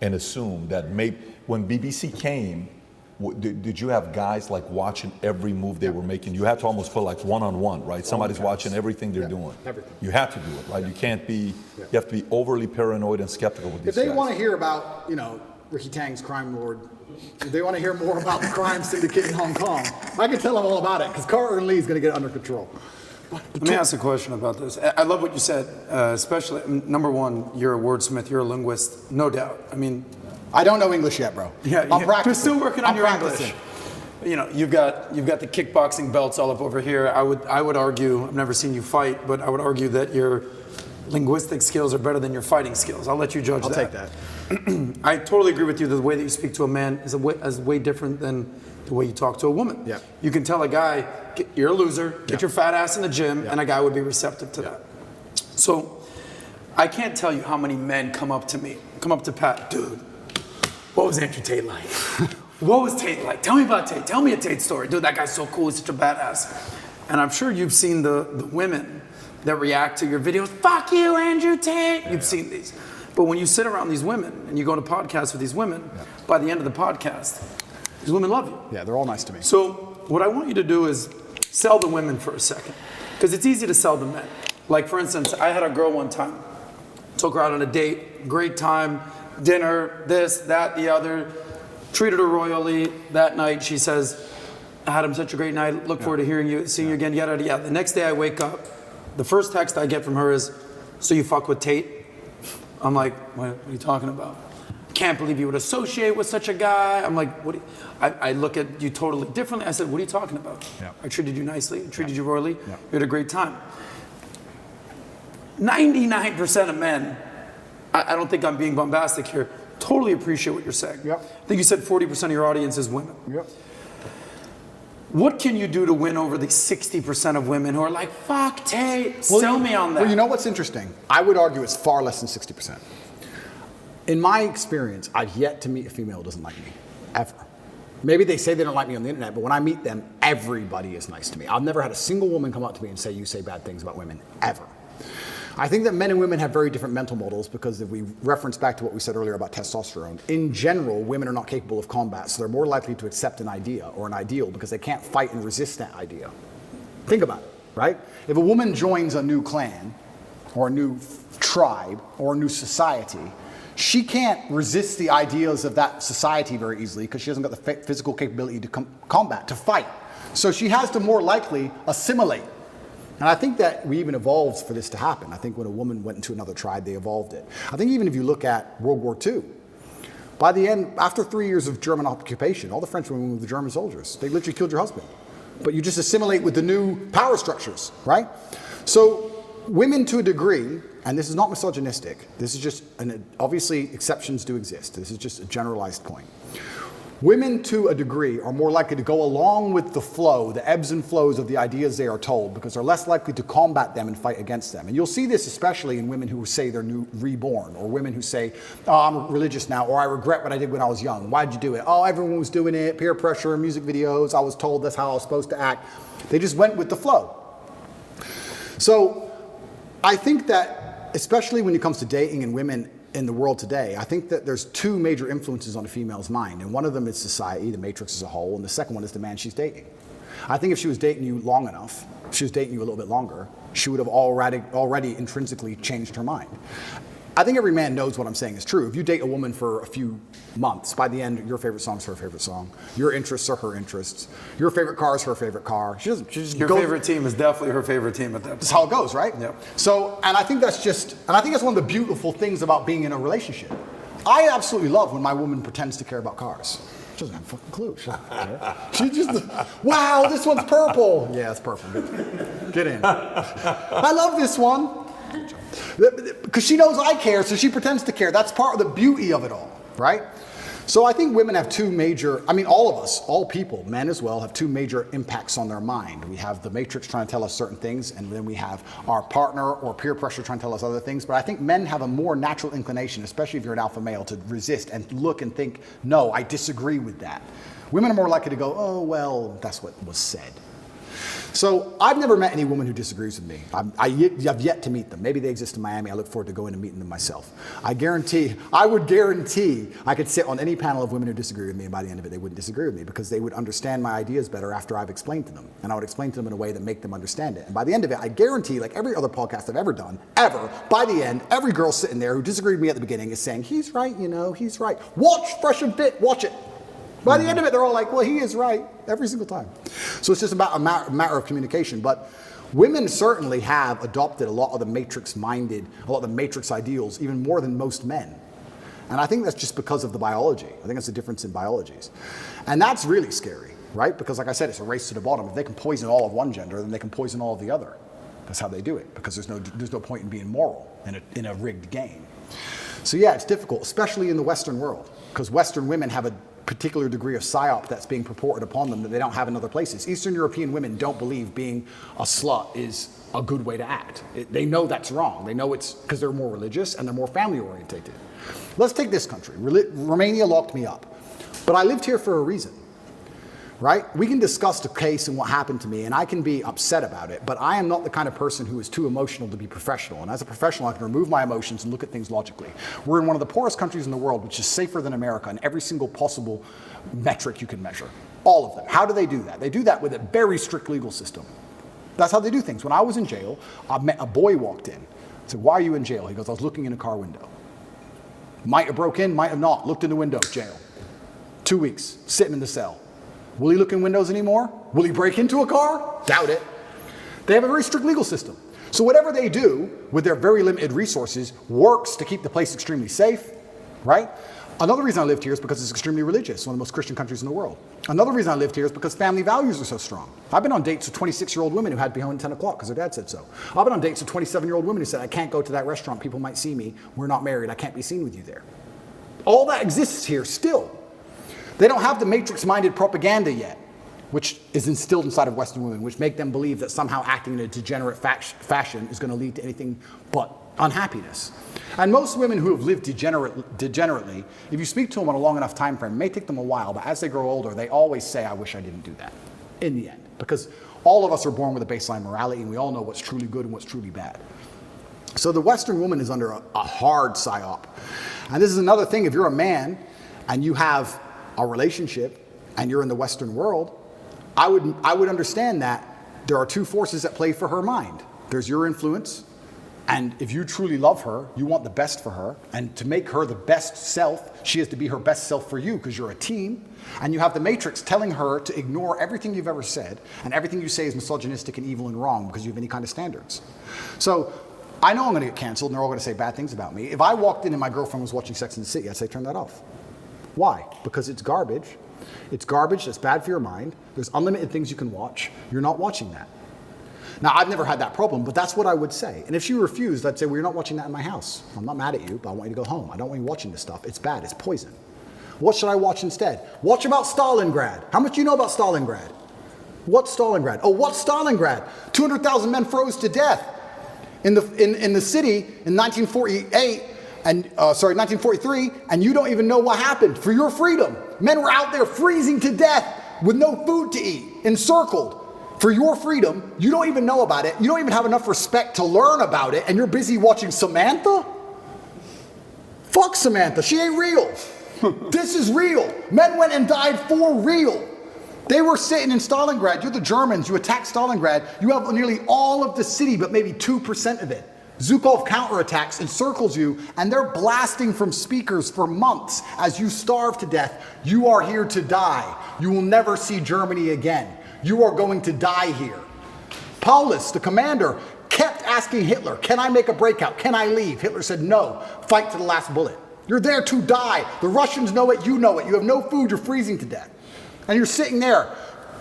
and assume that maybe when BBC came, did you have guys like watching every move they were making? You had to almost put like one-on-one, right? Somebody's watching everything they're doing. Everything. You have to do it, right? You can't be. You have to be overly paranoid and skeptical with these If they guys. want to hear about, Ricky Tang's crime lord, if they want to hear more about the crime syndicate in Hong Kong, I can tell them all about it because Carter and Lee is going to get it under control. Let me ask a question about this. I love what you said, especially, number one, you're a wordsmith, you're a linguist, no doubt. I mean, I don't know English yet, bro. I'm practicing. You're still working on I'm your practicing. English. You've got the kickboxing belts all up over here. I would argue, I've never seen you fight, but I would argue that your linguistic skills are better than your fighting skills. I'll let you judge that. I'll take that. I totally agree with you that the way that you speak to a man is way different than the way you talk to a woman. Yeah. You can tell a guy, you're a loser, get your fat ass in the gym, and a guy would be receptive to that. So I can't tell you how many men come up to Pat, dude, what was Andrew Tate like? What was Tate like? Tell me about Tate. Tell me a Tate story. Dude, that guy's so cool, he's such a badass. And I'm sure you've seen the women that react to your videos, fuck you, Andrew Tate. You've seen these. But when you sit around these women and you go to podcasts with these women, by the end of the podcast, these women love you. Yeah, they're all nice to me. So what I want you to do is sell the women for a second, because it's easy to sell the men. Like for instance, I had a girl one time, took her out on a date, great time, dinner, this, that, the other, treated her royally. That night she says, I had such a great night, look forward to seeing you again, yada, yada, yada. The next day I wake up, the first text I get from her is, so you fuck with Tate? I'm like, what are you talking about? can't believe you would associate with such a guy. I'm like, what? I look at you totally differently. I said, what are you talking about? Yeah. I treated you nicely, I treated you royally. Yeah. You had a great time. 99% of men, I don't think I'm being bombastic here, totally appreciate what you're saying. Yep. I think you said 40% of your audience is women. Yep. What can you do to win over the 60% of women who are like, fuck Tate, sell me on that? Well, you know what's interesting? I would argue it's far less than 60%. In my experience, I've yet to meet a female who doesn't like me, ever. Maybe they say they don't like me on the internet, but when I meet them, everybody is nice to me. I've never had a single woman come up to me and say, you say bad things about women, ever. I think that men and women have very different mental models because if we reference back to what we said earlier about testosterone, in general, women are not capable of combat, so they're more likely to accept an idea or an ideal because they can't fight and resist that idea. Think about it, right? If a woman joins a new clan or a new tribe or a new society, she can't resist the ideas of that society very easily because she hasn't got the physical capability to combat, to fight. So she has to more likely assimilate. And I think that we even evolved for this to happen. I think when a woman went into another tribe, they evolved it. I think even if you look at World War II, by the end, after 3 years of German occupation, all the French women were the German soldiers. They literally killed your husband. But you just assimilate with the new power structures, right? So women to a degree, and this is not misogynistic, this is just, obviously exceptions do exist. This is just a generalized point. Women, to a degree, are more likely to go along with the flow, the ebbs and flows of the ideas they are told, because they're less likely to combat them and fight against them. And you'll see this especially in women who say they're reborn, or women who say, oh, I'm religious now, or I regret what I did when I was young. Why'd you do it? Oh, everyone was doing it, peer pressure, music videos, I was told that's how I was supposed to act. They just went with the flow. So I think that, especially when it comes to dating and women in the world today, I think that there's two major influences on a female's mind, and one of them is society, the matrix as a whole, and the second one is the man she's dating. I think if she was dating you long enough, if she was dating you a little bit longer, she would have already intrinsically changed her mind. I think every man knows what I'm saying is true. If you date a woman for a few months, by the end, your favorite song is her favorite song. Your interests are her interests. Your favorite car is her favorite car. She just Your favorite team is definitely her favorite team at that point. That's how it goes, right? Yep. So, and I think that's one of the beautiful things about being in a relationship. I absolutely love when my woman pretends to care about cars. She doesn't have a fucking clue. She doesn't care. She just, wow, this one's purple. Yeah, it's purple. Get in. I love this one. Because she knows I care, so she pretends to care. That's part of the beauty of it all, right? So I think women have two major, all of us, all people, men as well, have two major impacts on their mind. We have the matrix trying to tell us certain things, and then we have our partner or peer pressure trying to tell us other things. But I think men have a more natural inclination, especially if you're an alpha male, to resist and look and think, no, I disagree with that. Women are more likely to go, oh, well, that's what was said. So I've never met any woman who disagrees with me. I've yet to meet them. Maybe they exist in Miami. I look forward to going and meeting them myself. I would guarantee I could sit on any panel of women who disagree with me, and by the end of it, they wouldn't disagree with me because they would understand my ideas better after I've explained to them. And I would explain to them in a way that make them understand it. And by the end of it, I guarantee, like every other podcast I've ever done, by the end, every girl sitting there who disagreed with me at the beginning is saying, he's right, he's right. Watch Fresh and Fit, watch it. By the end of it, they're all like, well, he is right every single time. So it's just about a matter of communication. But women certainly have adopted a lot of the matrix-minded, a lot of the matrix ideals, even more than most men. And I think that's just because of the biology. I think that's the difference in biologies. And that's really scary, right? Because like I said, it's a race to the bottom. If they can poison all of one gender, then they can poison all of the other. That's how they do it, because there's no point in being moral in a rigged game. So yeah, it's difficult, especially in the Western world, because Western women have a particular degree of psyop that's being purported upon them that they don't have in other places. Eastern European women don't believe being a slut is a good way to act. They know that's wrong. They know it's because they're more religious and they're more family orientated. Let's take this country. Romania locked me up, but I lived here for a reason, right? We can discuss the case and what happened to me, and I can be upset about it, but I am not the kind of person who is too emotional to be professional. And as a professional, I can remove my emotions and look at things logically. We're in one of the poorest countries in the world, which is safer than America in every single possible metric you can measure. All of them. How do they do that? They do that with a very strict legal system. That's how they do things. When I was in jail, I met a boy walked in. I said, why are you in jail? He goes, I was looking in a car window. Might have broke in, might have not. Looked in the window, jail. 2 weeks, sitting in the cell. Will he look in windows anymore? Will he break into a car? Doubt it. They have a very strict legal system. So whatever they do with their very limited resources works to keep the place extremely safe, right? Another reason I lived here is because it's extremely religious, one of the most Christian countries in the world. Another reason I lived here is because family values are so strong. I've been on dates with 26-year-old women who had to be home at 10 o'clock because their dad said so. I've been on dates with 27-year-old women who said, I can't go to that restaurant, people might see me, we're not married, I can't be seen with you there. All that exists here still. They don't have the matrix-minded propaganda yet, which is instilled inside of Western women, which make them believe that somehow acting in a degenerate fashion is going to lead to anything but unhappiness. And most women who have lived degenerately, if you speak to them on a long enough time frame, it may take them a while, but as they grow older, they always say, I wish I didn't do that, in the end. Because all of us are born with a baseline morality, and we all know what's truly good and what's truly bad. So the Western woman is under a hard psyop. And this is another thing, if you're a man and you have a relationship and you're in the Western world, I would understand that there are two forces at play for her mind. There's your influence, and if you truly love her, you want the best for her, and to make her the best self, she has to be her best self for you because you're a team, and you have the matrix telling her to ignore everything you've ever said, and everything you say is misogynistic and evil and wrong because you have any kind of standards. So I know I'm going to get canceled and they're all going to say bad things about me. If I walked in and my girlfriend was watching Sex and the City, I'd say turn that off. Why? Because it's garbage. It's garbage that's bad for your mind. There's unlimited things you can watch. You're not watching that. Now, I've never had that problem, but that's what I would say. And if she refused, I'd say, well, you're not watching that in my house. I'm not mad at you, but I want you to go home. I don't want you watching this stuff. It's bad. It's poison. What should I watch instead? Watch about Stalingrad. How much do you know about Stalingrad? What's Stalingrad? Oh, what's Stalingrad? 200,000 men froze to death in the city in 1948. 1943, and you don't even know what happened for your freedom. Men were out there freezing to death with no food to eat, encircled. For your freedom, you don't even know about it. You don't even have enough respect to learn about it, and you're busy watching Samantha? Fuck Samantha, she ain't real. This is real. Men went and died for real. They were sitting in Stalingrad. You're the Germans, you attacked Stalingrad. You have nearly all of the city, but maybe 2% of it. Zhukov counterattacks, encircles you, and they're blasting from speakers for months as you starve to death. You are here to die. You will never see Germany again. You are going to die here. Paulus, the commander, kept asking Hitler, can I make a breakout? Can I leave? Hitler said, no, fight to the last bullet. You're there to die. The Russians know it, you know it. You have no food, you're freezing to death. And you're sitting there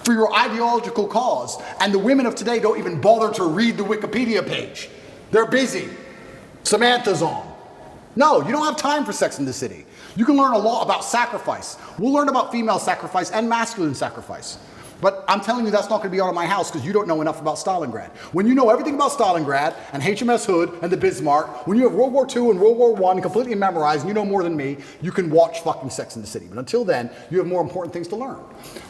for your ideological cause, and the women of today don't even bother to read the Wikipedia page. They're busy. Samantha's on. No, you don't have time for Sex in the City. You can learn a lot about sacrifice. We'll learn about female sacrifice and masculine sacrifice. But I'm telling you that's not going to be out of my house because you don't know enough about Stalingrad. When you know everything about Stalingrad and HMS Hood and the Bismarck, when you have World War II and World War I completely memorized and you know more than me, you can watch fucking Sex in the City. But until then, you have more important things to learn.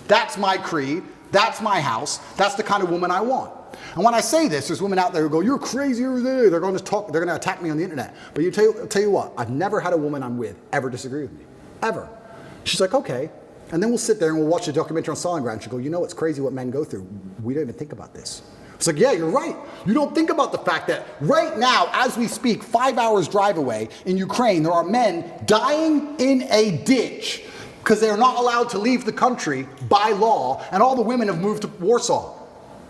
That's my creed. That's my house. That's the kind of woman I want. And when I say this, there's women out there who go, you're crazy, they're going to attack me on the internet. But tell you what, I've never had a woman I'm with ever disagree with me. Ever. She's like, okay. And then we'll sit there and we'll watch a documentary on Stalingrad and she'll go, you know, it's crazy what men go through. We don't even think about this. It's like, yeah, you're right. You don't think about the fact that right now, as we speak, 5 hours drive away in Ukraine, there are men dying in a ditch because they are not allowed to leave the country by law, and all the women have moved to Warsaw.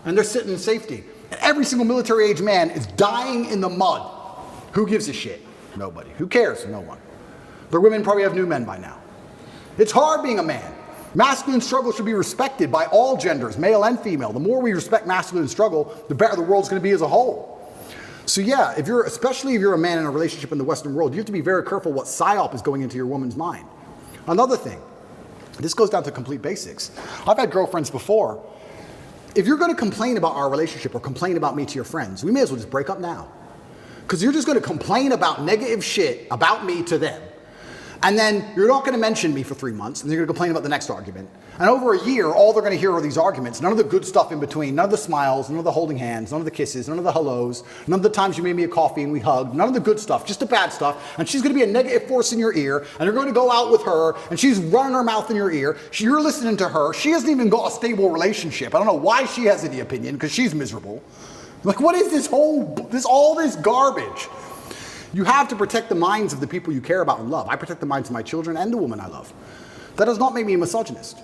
And they're sitting in safety. And every single military-age man is dying in the mud. Who gives a shit? Nobody. Who cares? No one. The women probably have new men by now. It's hard being a man. Masculine struggle should be respected by all genders, male and female. The more we respect masculine struggle, the better the world's going to be as a whole. So yeah, especially if you're a man in a relationship in the Western world, you have to be very careful what psyop is going into your woman's mind. Another thing, this goes down to complete basics. I've had girlfriends before. If you're going to complain about our relationship or complain about me to your friends, we may as well just break up now. Because you're just going to complain about negative shit about me to them. And then you're not going to mention me for 3 months, and you're going to complain about the next argument. And over a year, all they're going to hear are these arguments. None of the good stuff in between, none of the smiles, none of the holding hands, none of the kisses, none of the hellos, none of the times you made me a coffee and we hugged, none of the good stuff, just the bad stuff. And she's going to be a negative force in your ear, and you're going to go out with her, and she's running her mouth in your ear. You're listening to her. She hasn't even got a stable relationship. I don't know why she has any opinion, because she's miserable. Like, what is all this garbage? You have to protect the minds of the people you care about and love. I protect the minds of my children and the woman I love. That does not make me a misogynist.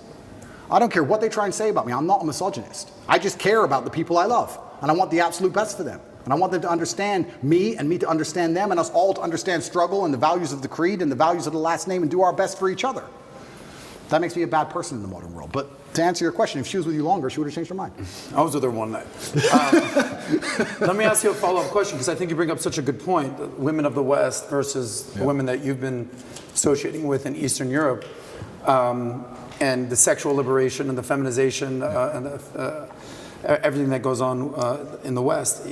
I don't care what they try and say about me. I'm not a misogynist. I just care about the people I love, and I want the absolute best for them. And I want them to understand me and me to understand them and us all to understand struggle and the values of the creed and the values of the last name and do our best for each other. That makes me a bad person in the modern world. But to answer your question, if she was with you longer, she would have changed her mind. I was with her one night. Let me ask you a follow-up question, because I think you bring up such a good point. Women of the West versus the women that you've been associating with in Eastern Europe, and the sexual liberation and the feminization and everything that goes on in the West.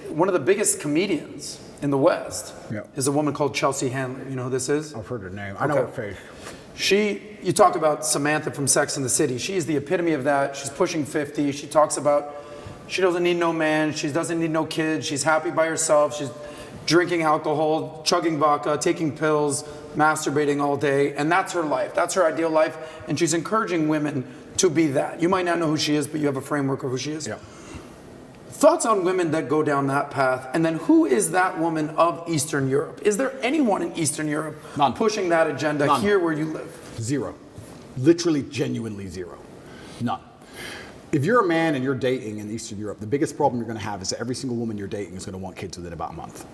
One of the biggest comedians in the West is a woman called Chelsea Handler. You know who this is? I've heard her name. I know her face. You talk about Samantha from Sex and the City. She's the epitome of that. She's pushing 50. She talks about she doesn't need no man. She doesn't need no kids. She's happy by herself. She's drinking alcohol, chugging vodka, taking pills, masturbating all day. And that's her life. That's her ideal life. And she's encouraging women to be that. You might not know who she is, but you have a framework of who she is. Yeah. Thoughts on women that go down that path, and then who is that woman of Eastern Europe? Is there anyone in Eastern Europe pushing that agenda here where you live? Zero. Literally, genuinely zero. None. If you're a man and you're dating in Eastern Europe, the biggest problem you're going to have is that every single woman you're dating is going to want kids within about a month.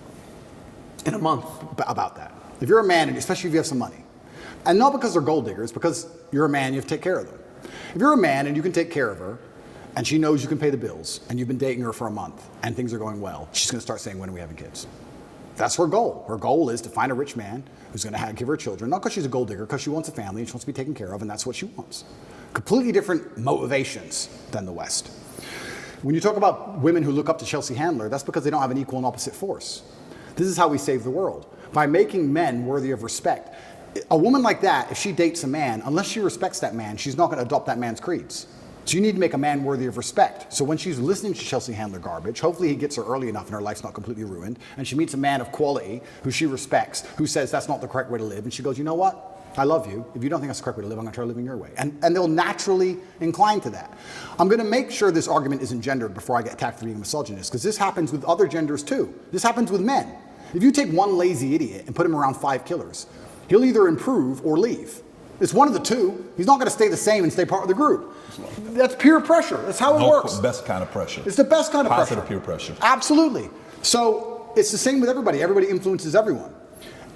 In a month? About that. If you're a man, and especially if you have some money, and not because they're gold diggers, because you're a man, you have to take care of them. If you're a man and you can take care of her, and she knows you can pay the bills, and you've been dating her for a month, and things are going well, she's going to start saying, when are we having kids? That's her goal. Her goal is to find a rich man who's going to give her children, not because she's a gold digger, because she wants a family and she wants to be taken care of, and that's what she wants. Completely different motivations than the West. When you talk about women who look up to Chelsea Handler, that's because they don't have an equal and opposite force. This is how we save the world, by making men worthy of respect. A woman like that, if she dates a man, unless she respects that man, she's not going to adopt that man's creeds. So you need to make a man worthy of respect. So when she's listening to Chelsea Handler garbage, hopefully he gets her early enough and her life's not completely ruined, and she meets a man of quality who she respects, who says that's not the correct way to live, and she goes, you know what? I love you. If you don't think that's the correct way to live, I'm going to try living your way. And they'll naturally incline to that. I'm going to make sure this argument isn't gendered before I get attacked for being a misogynist, because this happens with other genders too. This happens with men. If you take one lazy idiot and put him around 5 killers, he'll either improve or leave. It's one of the two. He's not going to stay the same and stay part of the group. That's peer pressure. That's how it works. Best kind of pressure. It's the best kind of pressure. Positive peer pressure. Absolutely. So it's the same with everybody. Everybody influences everyone.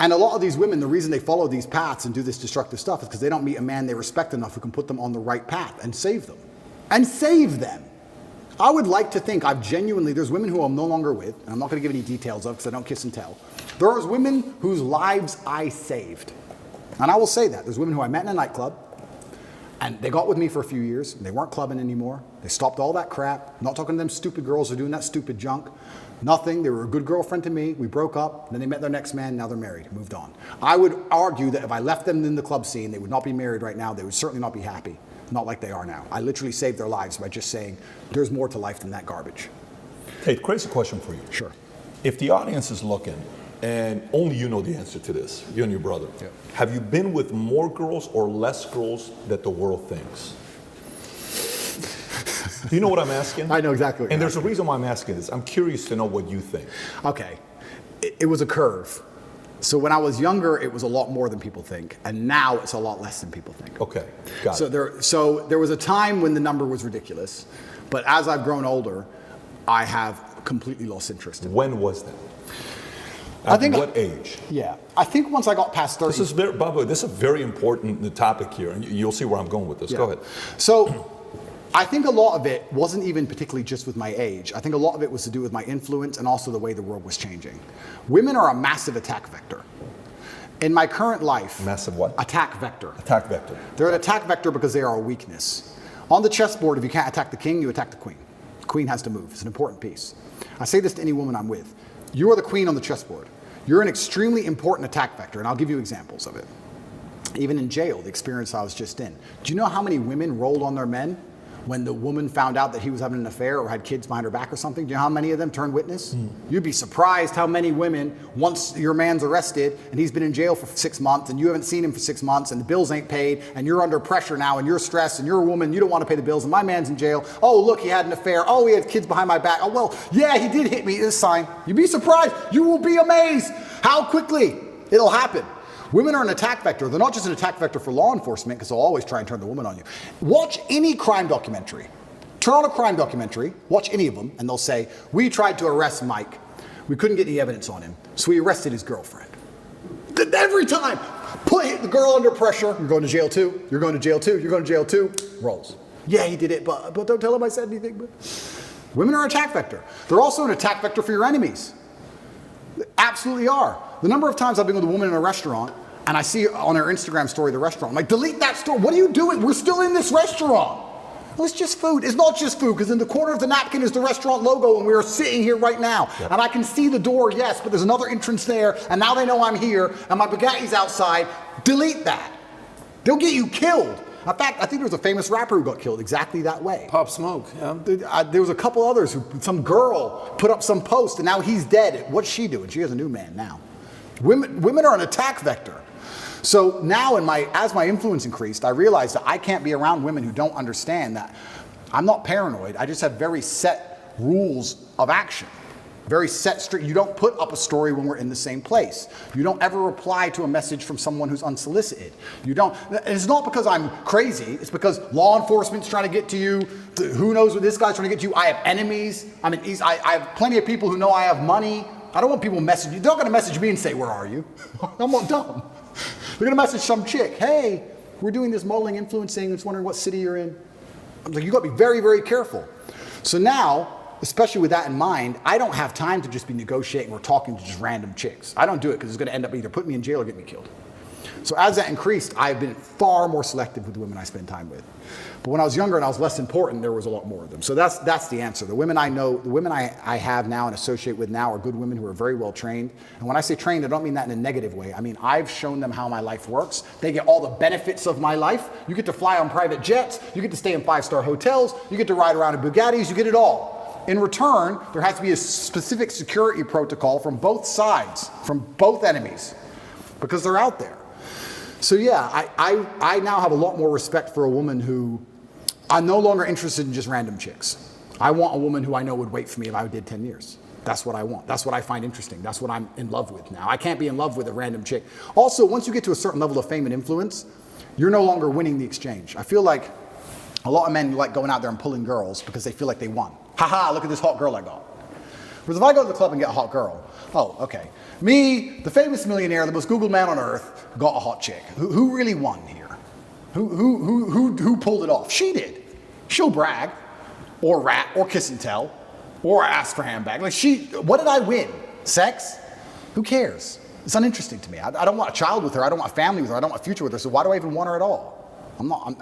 And a lot of these women, the reason they follow these paths and do this destructive stuff is because they don't meet a man they respect enough who can put them on the right path and save them. And save them. I would like to think there's women who I'm no longer with, and I'm not going to give any details of because I don't kiss and tell. There's women whose lives I saved. And I will say that. There's women who I met in a nightclub, and they got with me for a few years. They weren't clubbing anymore. They stopped all that crap. Not talking to them stupid girls who are doing that stupid junk. Nothing. They were a good girlfriend to me. We broke up. Then they met their next man. Now they're married. Moved on. I would argue that if I left them in the club scene, they would not be married right now. They would certainly not be happy. Not like they are now. I literally saved their lives by just saying, there's more to life than that garbage. Tate, crazy question for you. Sure. If the audience is looking, and only you know the answer to this, you and your brother, have you been with more girls or less girls that the world thinks? Do you know what I'm asking? I know exactly what And you're there's a reason why I'm asking this. I'm curious to know what you think. Okay. It was a curve. So when I was younger, it was a lot more than people think, and now it's a lot less than people think. Okay, got it. So there was a time when the number was ridiculous, but as I've grown older, I have completely lost interest in it. When was that? I think, what age? Yeah, I think once I got past 30. By the way, this is a very important topic here, and you'll see where I'm going with this. Yeah. Go ahead. So I think a lot of it wasn't even particularly just with my age. I think a lot of it was to do with my influence and also the way the world was changing. Women are a massive attack vector. In my current life... Massive what? Attack vector. Attack vector. They're an attack vector because they are a weakness. On the chessboard, if you can't attack the king, you attack the queen. The queen has to move. It's an important piece. I say this to any woman I'm with. You are the queen on the chessboard. You're an extremely important attack vector, and I'll give you examples of it. Even in jail, the experience I was just in. Do you know how many women rolled on their men when the woman found out that he was having an affair or had kids behind her back or something? Do you know how many of them turned witness? You'd be surprised how many women, once your man's arrested and he's been in jail for 6 months and you haven't seen him for 6 months and the bills ain't paid and you're under pressure now and you're stressed and you're a woman, you don't want to pay the bills and my man's in jail. Oh, look, he had an affair. Oh, he had kids behind my back. Oh, well, yeah, he did hit me this time. You'd be surprised. You will be amazed how quickly it'll happen. Women are an attack vector. They're not just an attack vector for law enforcement because they'll always try and turn the woman on you. Watch any crime documentary. turn on a crime documentary, watch any of them, and they'll say, we tried to arrest Mike. We couldn't get any evidence on him, so we arrested his girlfriend. Every time, put the girl under pressure. You're going to jail too. You're going to jail too. You're going to jail too. Rolls. Yeah, he did it, but don't tell him I said anything. But women are an attack vector. They're also an attack vector for your enemies. They absolutely are. The number of times I've been with a woman in a restaurant and I see on her Instagram story the restaurant, I'm like, delete that story. What are you doing? We're still in this restaurant. Well, it's just food. It's not just food, because in the corner of the napkin is the restaurant logo, and we are sitting here right now. Yep. And I can see the door, yes, but there's another entrance there, and now they know I'm here, and my Bugatti's outside. Delete that. They'll get you killed. In fact, I think there was a famous rapper who got killed exactly that way. Pop Smoke, yeah. There was a couple others who, some girl put up some post, and now he's dead. What's she doing? She has a new man now. Women are an attack vector. So now as my influence increased, I realized that I can't be around women who don't understand that I'm not paranoid. I just have very set rules of action. Very set, strict. You don't put up a story when we're in the same place. You don't ever reply to a message from someone who's unsolicited. You don't. It's not because I'm crazy. It's because law enforcement's trying to get to you. Who knows what this guy's trying to get to you? I have enemies. I have plenty of people who know I have money. I don't want people messaging you. They're not going to message me and say, where are you? I'm not dumb. They're going to message some chick. Hey, we're doing this modeling influencing. Just wondering what city you're in. I'm like, you got to be very, very careful. So now, especially with that in mind, I don't have time to just be negotiating or talking to just random chicks. I don't do it because it's going to end up either putting me in jail or get me killed. So as that increased, I've been far more selective with the women I spend time with. But when I was younger and I was less important, there was a lot more of them. So that's the answer. The women I know, the women I have now and associate with now are good women who are very well trained. And when I say trained, I don't mean that in a negative way. I mean, I've shown them how my life works. They get all the benefits of my life. You get to fly on private jets. You get to stay in 5-star hotels. You get to ride around in Bugattis. You get it all. In return, there has to be a specific security protocol from both sides, from both enemies, because they're out there. So yeah, I now have a lot more respect for a woman who, I'm no longer interested in just random chicks. I want a woman who I know would wait for me if I did 10 years. That's what I want. That's what I find interesting. That's what I'm in love with now. I can't be in love with a random chick. Also, once you get to a certain level of fame and influence, you're no longer winning the exchange. I feel like a lot of men like going out there and pulling girls because they feel like they won. Haha, look at this hot girl I got. Whereas if I go to the club and get a hot girl, oh, okay. Me, the famous millionaire, the most Googled man on earth, got a hot chick. Who really won here? Who pulled it off? She did. She'll brag, or rat, or kiss and tell, or ask for handbag. Like what did I win? Sex? Who cares? It's uninteresting to me. I don't want a child with her. I don't want a family with her. I don't want a future with her. So why do I even want her at all?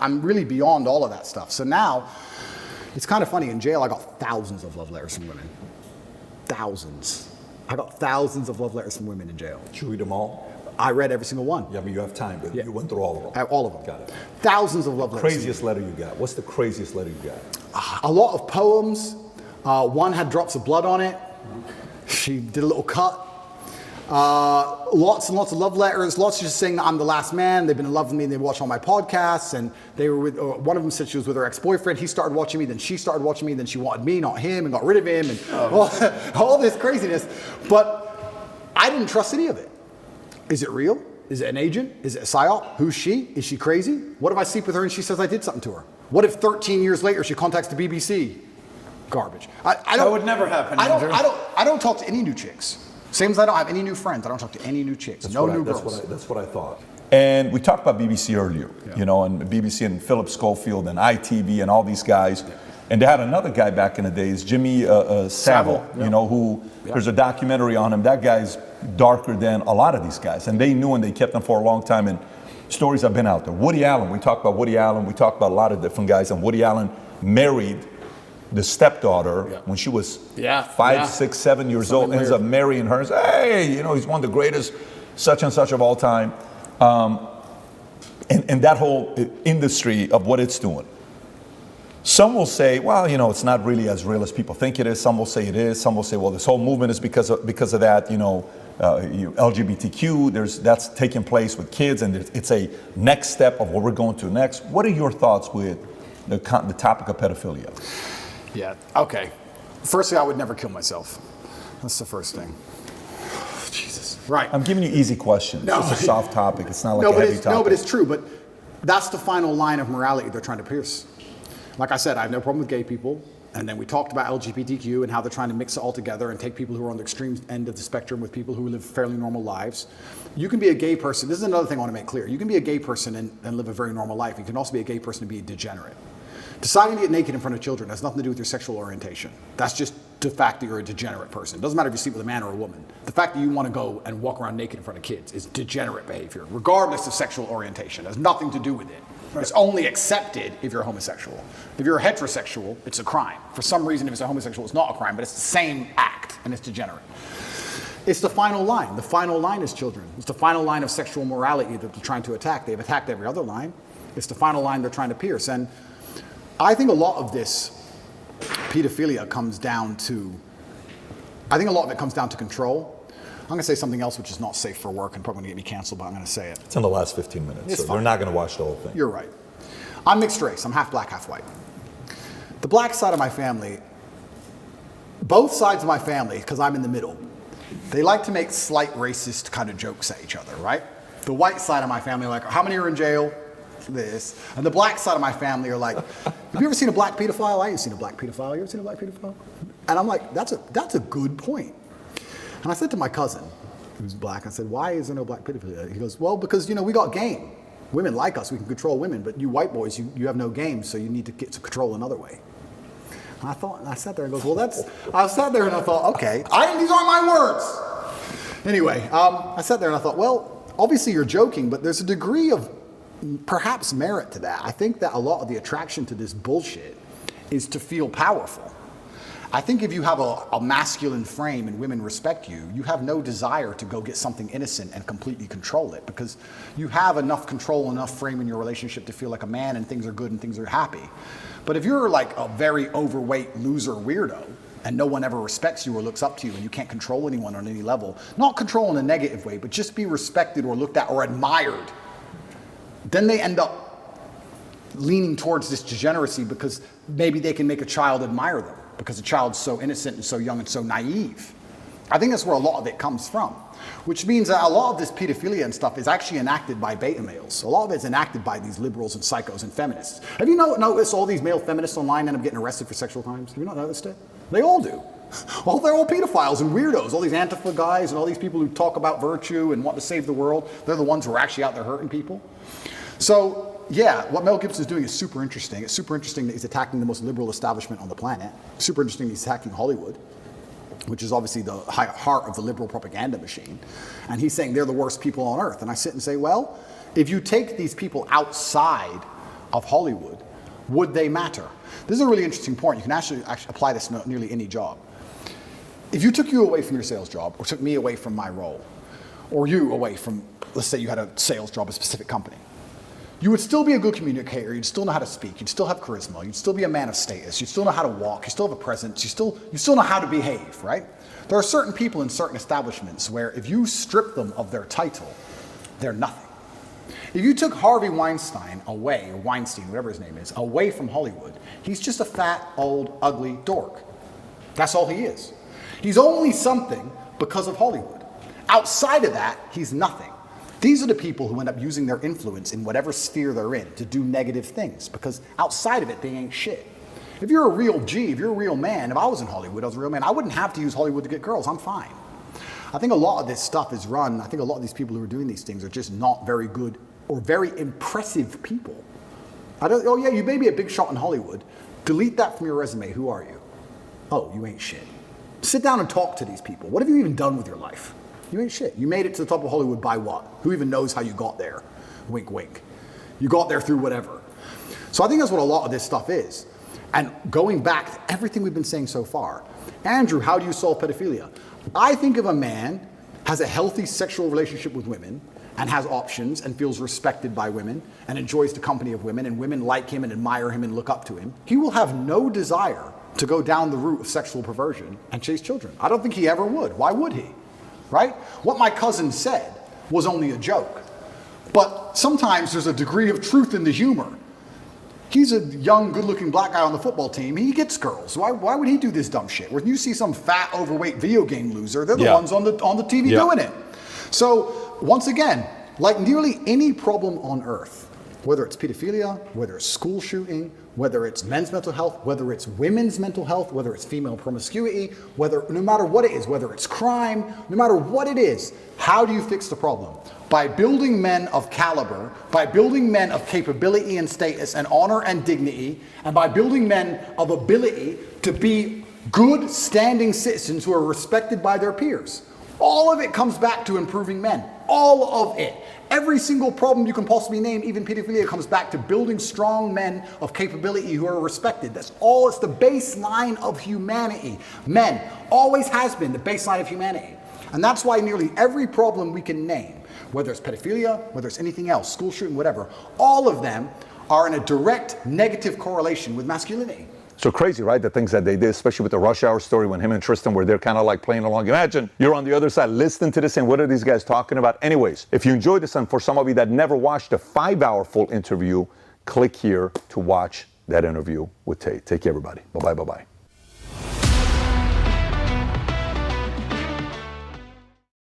I'm really beyond all of that stuff. So now, it's kind of funny. In jail, I got thousands of love letters from women. Thousands. I got thousands of love letters from women in jail. Did you read them all? I read every single one. Yeah, but you have time, but you went through all of them. All of them. Got it. Thousands of love letters. Craziest letter you got? What's the craziest letter you got? A lot of poems. One had drops of blood on it. She did a little cut. Lots and lots of love letters. Lots just saying that I'm the last man. They've been in love with me and they watch all my podcasts. And they were with, one of them said she was with her ex-boyfriend. He started watching me, then she started watching me, then she wanted me, not him, and got rid of him, and all this craziness. But I didn't trust any of it. Is it real? Is it an agent? Is it a psyop? Who's she? Is she crazy? What if I sleep with her and she says I did something to her? What if 13 years later she contacts the BBC? Garbage. That would never happen, Andrew. I don't talk to any new chicks. Same as I don't have any new friends. I don't talk to any new chicks. No new girls. That's what I thought. And we talked about BBC earlier, you know, and BBC and Philip Schofield and ITV and all these guys. Yeah. And they had another guy back in the days, Jimmy Savile, you know, who there's a documentary on him. That guy's darker than a lot of these guys. And they knew and they kept him for a long time. And stories have been out there. Woody Allen, we talked about Woody Allen. We talked about a lot of different guys. And Woody Allen married the stepdaughter when she was 5, 6, 7 years old, ends up marrying her and says, hey, you know, he's one of the greatest such and such of all time. And that whole industry of what it's doing. Some will say, well, you know, it's not really as real as people think it is. Some will say it is. Some will say, well, this whole movement is because of that, you know, LGBTQ, that's taking place with kids, and it's a next step of what we're going to next. What are your thoughts with the topic of pedophilia? Yeah, okay. Firstly, I would never kill myself. That's the first thing. Jesus. Right. I'm giving you easy questions. No, it's a soft topic. It's not like a heavy topic. No, but it's true. But that's the final line of morality they're trying to pierce. Like I said, I have no problem with gay people. And then we talked about LGBTQ and how they're trying to mix it all together and take people who are on the extreme end of the spectrum with people who live fairly normal lives. You can be a gay person. This is another thing I want to make clear. You can be a gay person and live a very normal life. You can also be a gay person and be a degenerate. Deciding to get naked in front of children has nothing to do with your sexual orientation. That's just the fact that you're a degenerate person. It doesn't matter if you sleep with a man or a woman. The fact that you want to go and walk around naked in front of kids is degenerate behavior, regardless of sexual orientation. It has nothing to do with it. It's only accepted if you're homosexual. If you're heterosexual, it's a crime. For some reason, if it's a homosexual, it's not a crime, but it's the same act, and it's degenerate. It's the final line. The final line is children. It's the final line of sexual morality that they're trying to attack. They've attacked every other line. It's the final line they're trying to pierce. And I think a lot of this pedophilia comes down to, control. I'm going to say something else which is not safe for work and probably going to get me canceled, but I'm going to say it. It's in the last 15 minutes, It's so fine. they're not going to watch the whole thing. You're right. I'm mixed race. I'm half black, half white. The black side of my family, both sides of my family, because I'm in the middle, they like to make slight racist kind of jokes at each other, right? The white side of my family are like, how many are in jail? This. And the black side of my family are like, have you ever seen a black pedophile? I ain't seen a black pedophile. You ever seen a black pedophile? And I'm like, that's a good point. And I said to my cousin, who's black, I said, why is there no black pedophilia? He goes, well, because, we got game. Women like us, we can control women, but you white boys, you have no game, so you need to get to control another way. And I sat there and goes, well, I sat there and I thought, okay, these aren't my words. Anyway, I sat there and I thought, well, obviously you're joking, but there's a degree of perhaps merit to that. I think that a lot of the attraction to this bullshit is to feel powerful. I think if you have a masculine frame and women respect you, you have no desire to go get something innocent and completely control it because you have enough control, enough frame in your relationship to feel like a man and things are good and things are happy. But if you're like a very overweight loser weirdo and no one ever respects you or looks up to you and you can't control anyone on any level, not control in a negative way, but just be respected or looked at or admired, then they end up leaning towards this degeneracy because maybe they can make a child admire them because a child's so innocent and so young and so naive. I think that's where a lot of it comes from, which means that a lot of this pedophilia and stuff is actually enacted by beta males. A lot of it's enacted by these liberals and psychos and feminists. Have you noticed all these male feminists online end up getting arrested for sexual crimes? Have you not noticed it? They all do. They're all pedophiles and weirdos. All these Antifa guys and all these people who talk about virtue and want to save the world, they're the ones who are actually out there hurting people. So, yeah, what Mel Gibson is doing is super interesting. It's super interesting that he's attacking the most liberal establishment on the planet. Super interesting that he's attacking Hollywood, which is obviously the heart of the liberal propaganda machine. And he's saying they're the worst people on earth. And I sit and say, well, if you take these people outside of Hollywood, would they matter? This is a really interesting point. You can actually apply this to nearly any job. If you took you away from your sales job, or took me away from my role, or you away from, let's say you had a sales job at a specific company, you would still be a good communicator, you'd still know how to speak, you'd still have charisma, you'd still be a man of status, you'd still know how to walk, you still have a presence, you still know how to behave, right? There are certain people in certain establishments where if you strip them of their title, they're nothing. If you took Harvey Weinstein away, or Weinstein, whatever his name is, away from Hollywood, he's just a fat, old, ugly dork. That's all he is. He's only something because of Hollywood. Outside of that, he's nothing. These are the people who end up using their influence in whatever sphere they're in to do negative things, because outside of it, they ain't shit. If you're a real G, if you're a real man, if I was in Hollywood, I was a real man, I wouldn't have to use Hollywood to get girls, I'm fine. I think a lot of this stuff is run, I think a lot of these people who are doing these things are just not very good or very impressive people. Oh yeah, you may be a big shot in Hollywood. Delete that from your resume, who are you? Oh, you ain't shit. Sit down and talk to these people. What have you even done with your life? You ain't shit. You made it to the top of Hollywood by what? Who even knows how you got there? Wink, wink. You got there through whatever. So I think that's what a lot of this stuff is. And going back to everything we've been saying so far, Andrew, how do you solve pedophilia? I think if a man has a healthy sexual relationship with women and has options and feels respected by women and enjoys the company of women and women like him and admire him and look up to him, he will have no desire to go down the route of sexual perversion and chase children. I don't think he ever would. Why would he? Right? What my cousin said was only a joke. But sometimes there's a degree of truth in the humor. He's a young, good-looking black guy on the football team. He gets girls. Why would he do this dumb shit? When you see some fat, overweight video game loser, they're the ones on the TV doing it. So, once again, like nearly any problem on earth, Whether it's pedophilia, whether it's school shooting, whether it's men's mental health, whether it's women's mental health, whether it's female promiscuity, no matter what it is, whether it's crime, no matter what it is, how do you fix the problem? By building men of caliber, by building men of capability and status and honor and dignity, and by building men of ability to be good standing citizens who are respected by their peers. All of it comes back to improving men. All of it. Every single problem you can possibly name, even pedophilia, comes back to building strong men of capability who are respected. That's all. It's the baseline of humanity. Men always has been the baseline of humanity. And that's why nearly every problem we can name, whether it's pedophilia, whether it's anything else, school shooting, whatever, all of them are in a direct negative correlation with masculinity. So crazy, right? The things that they did, especially with the Rush Hour story when him and Tristan were there kind of like playing along. Imagine you're on the other side listening to this and what are these guys talking about? Anyways, if you enjoyed this, and for some of you that never watched the 5-hour full interview, click here to watch that interview with Tate. Take care, everybody. Bye-bye, bye-bye.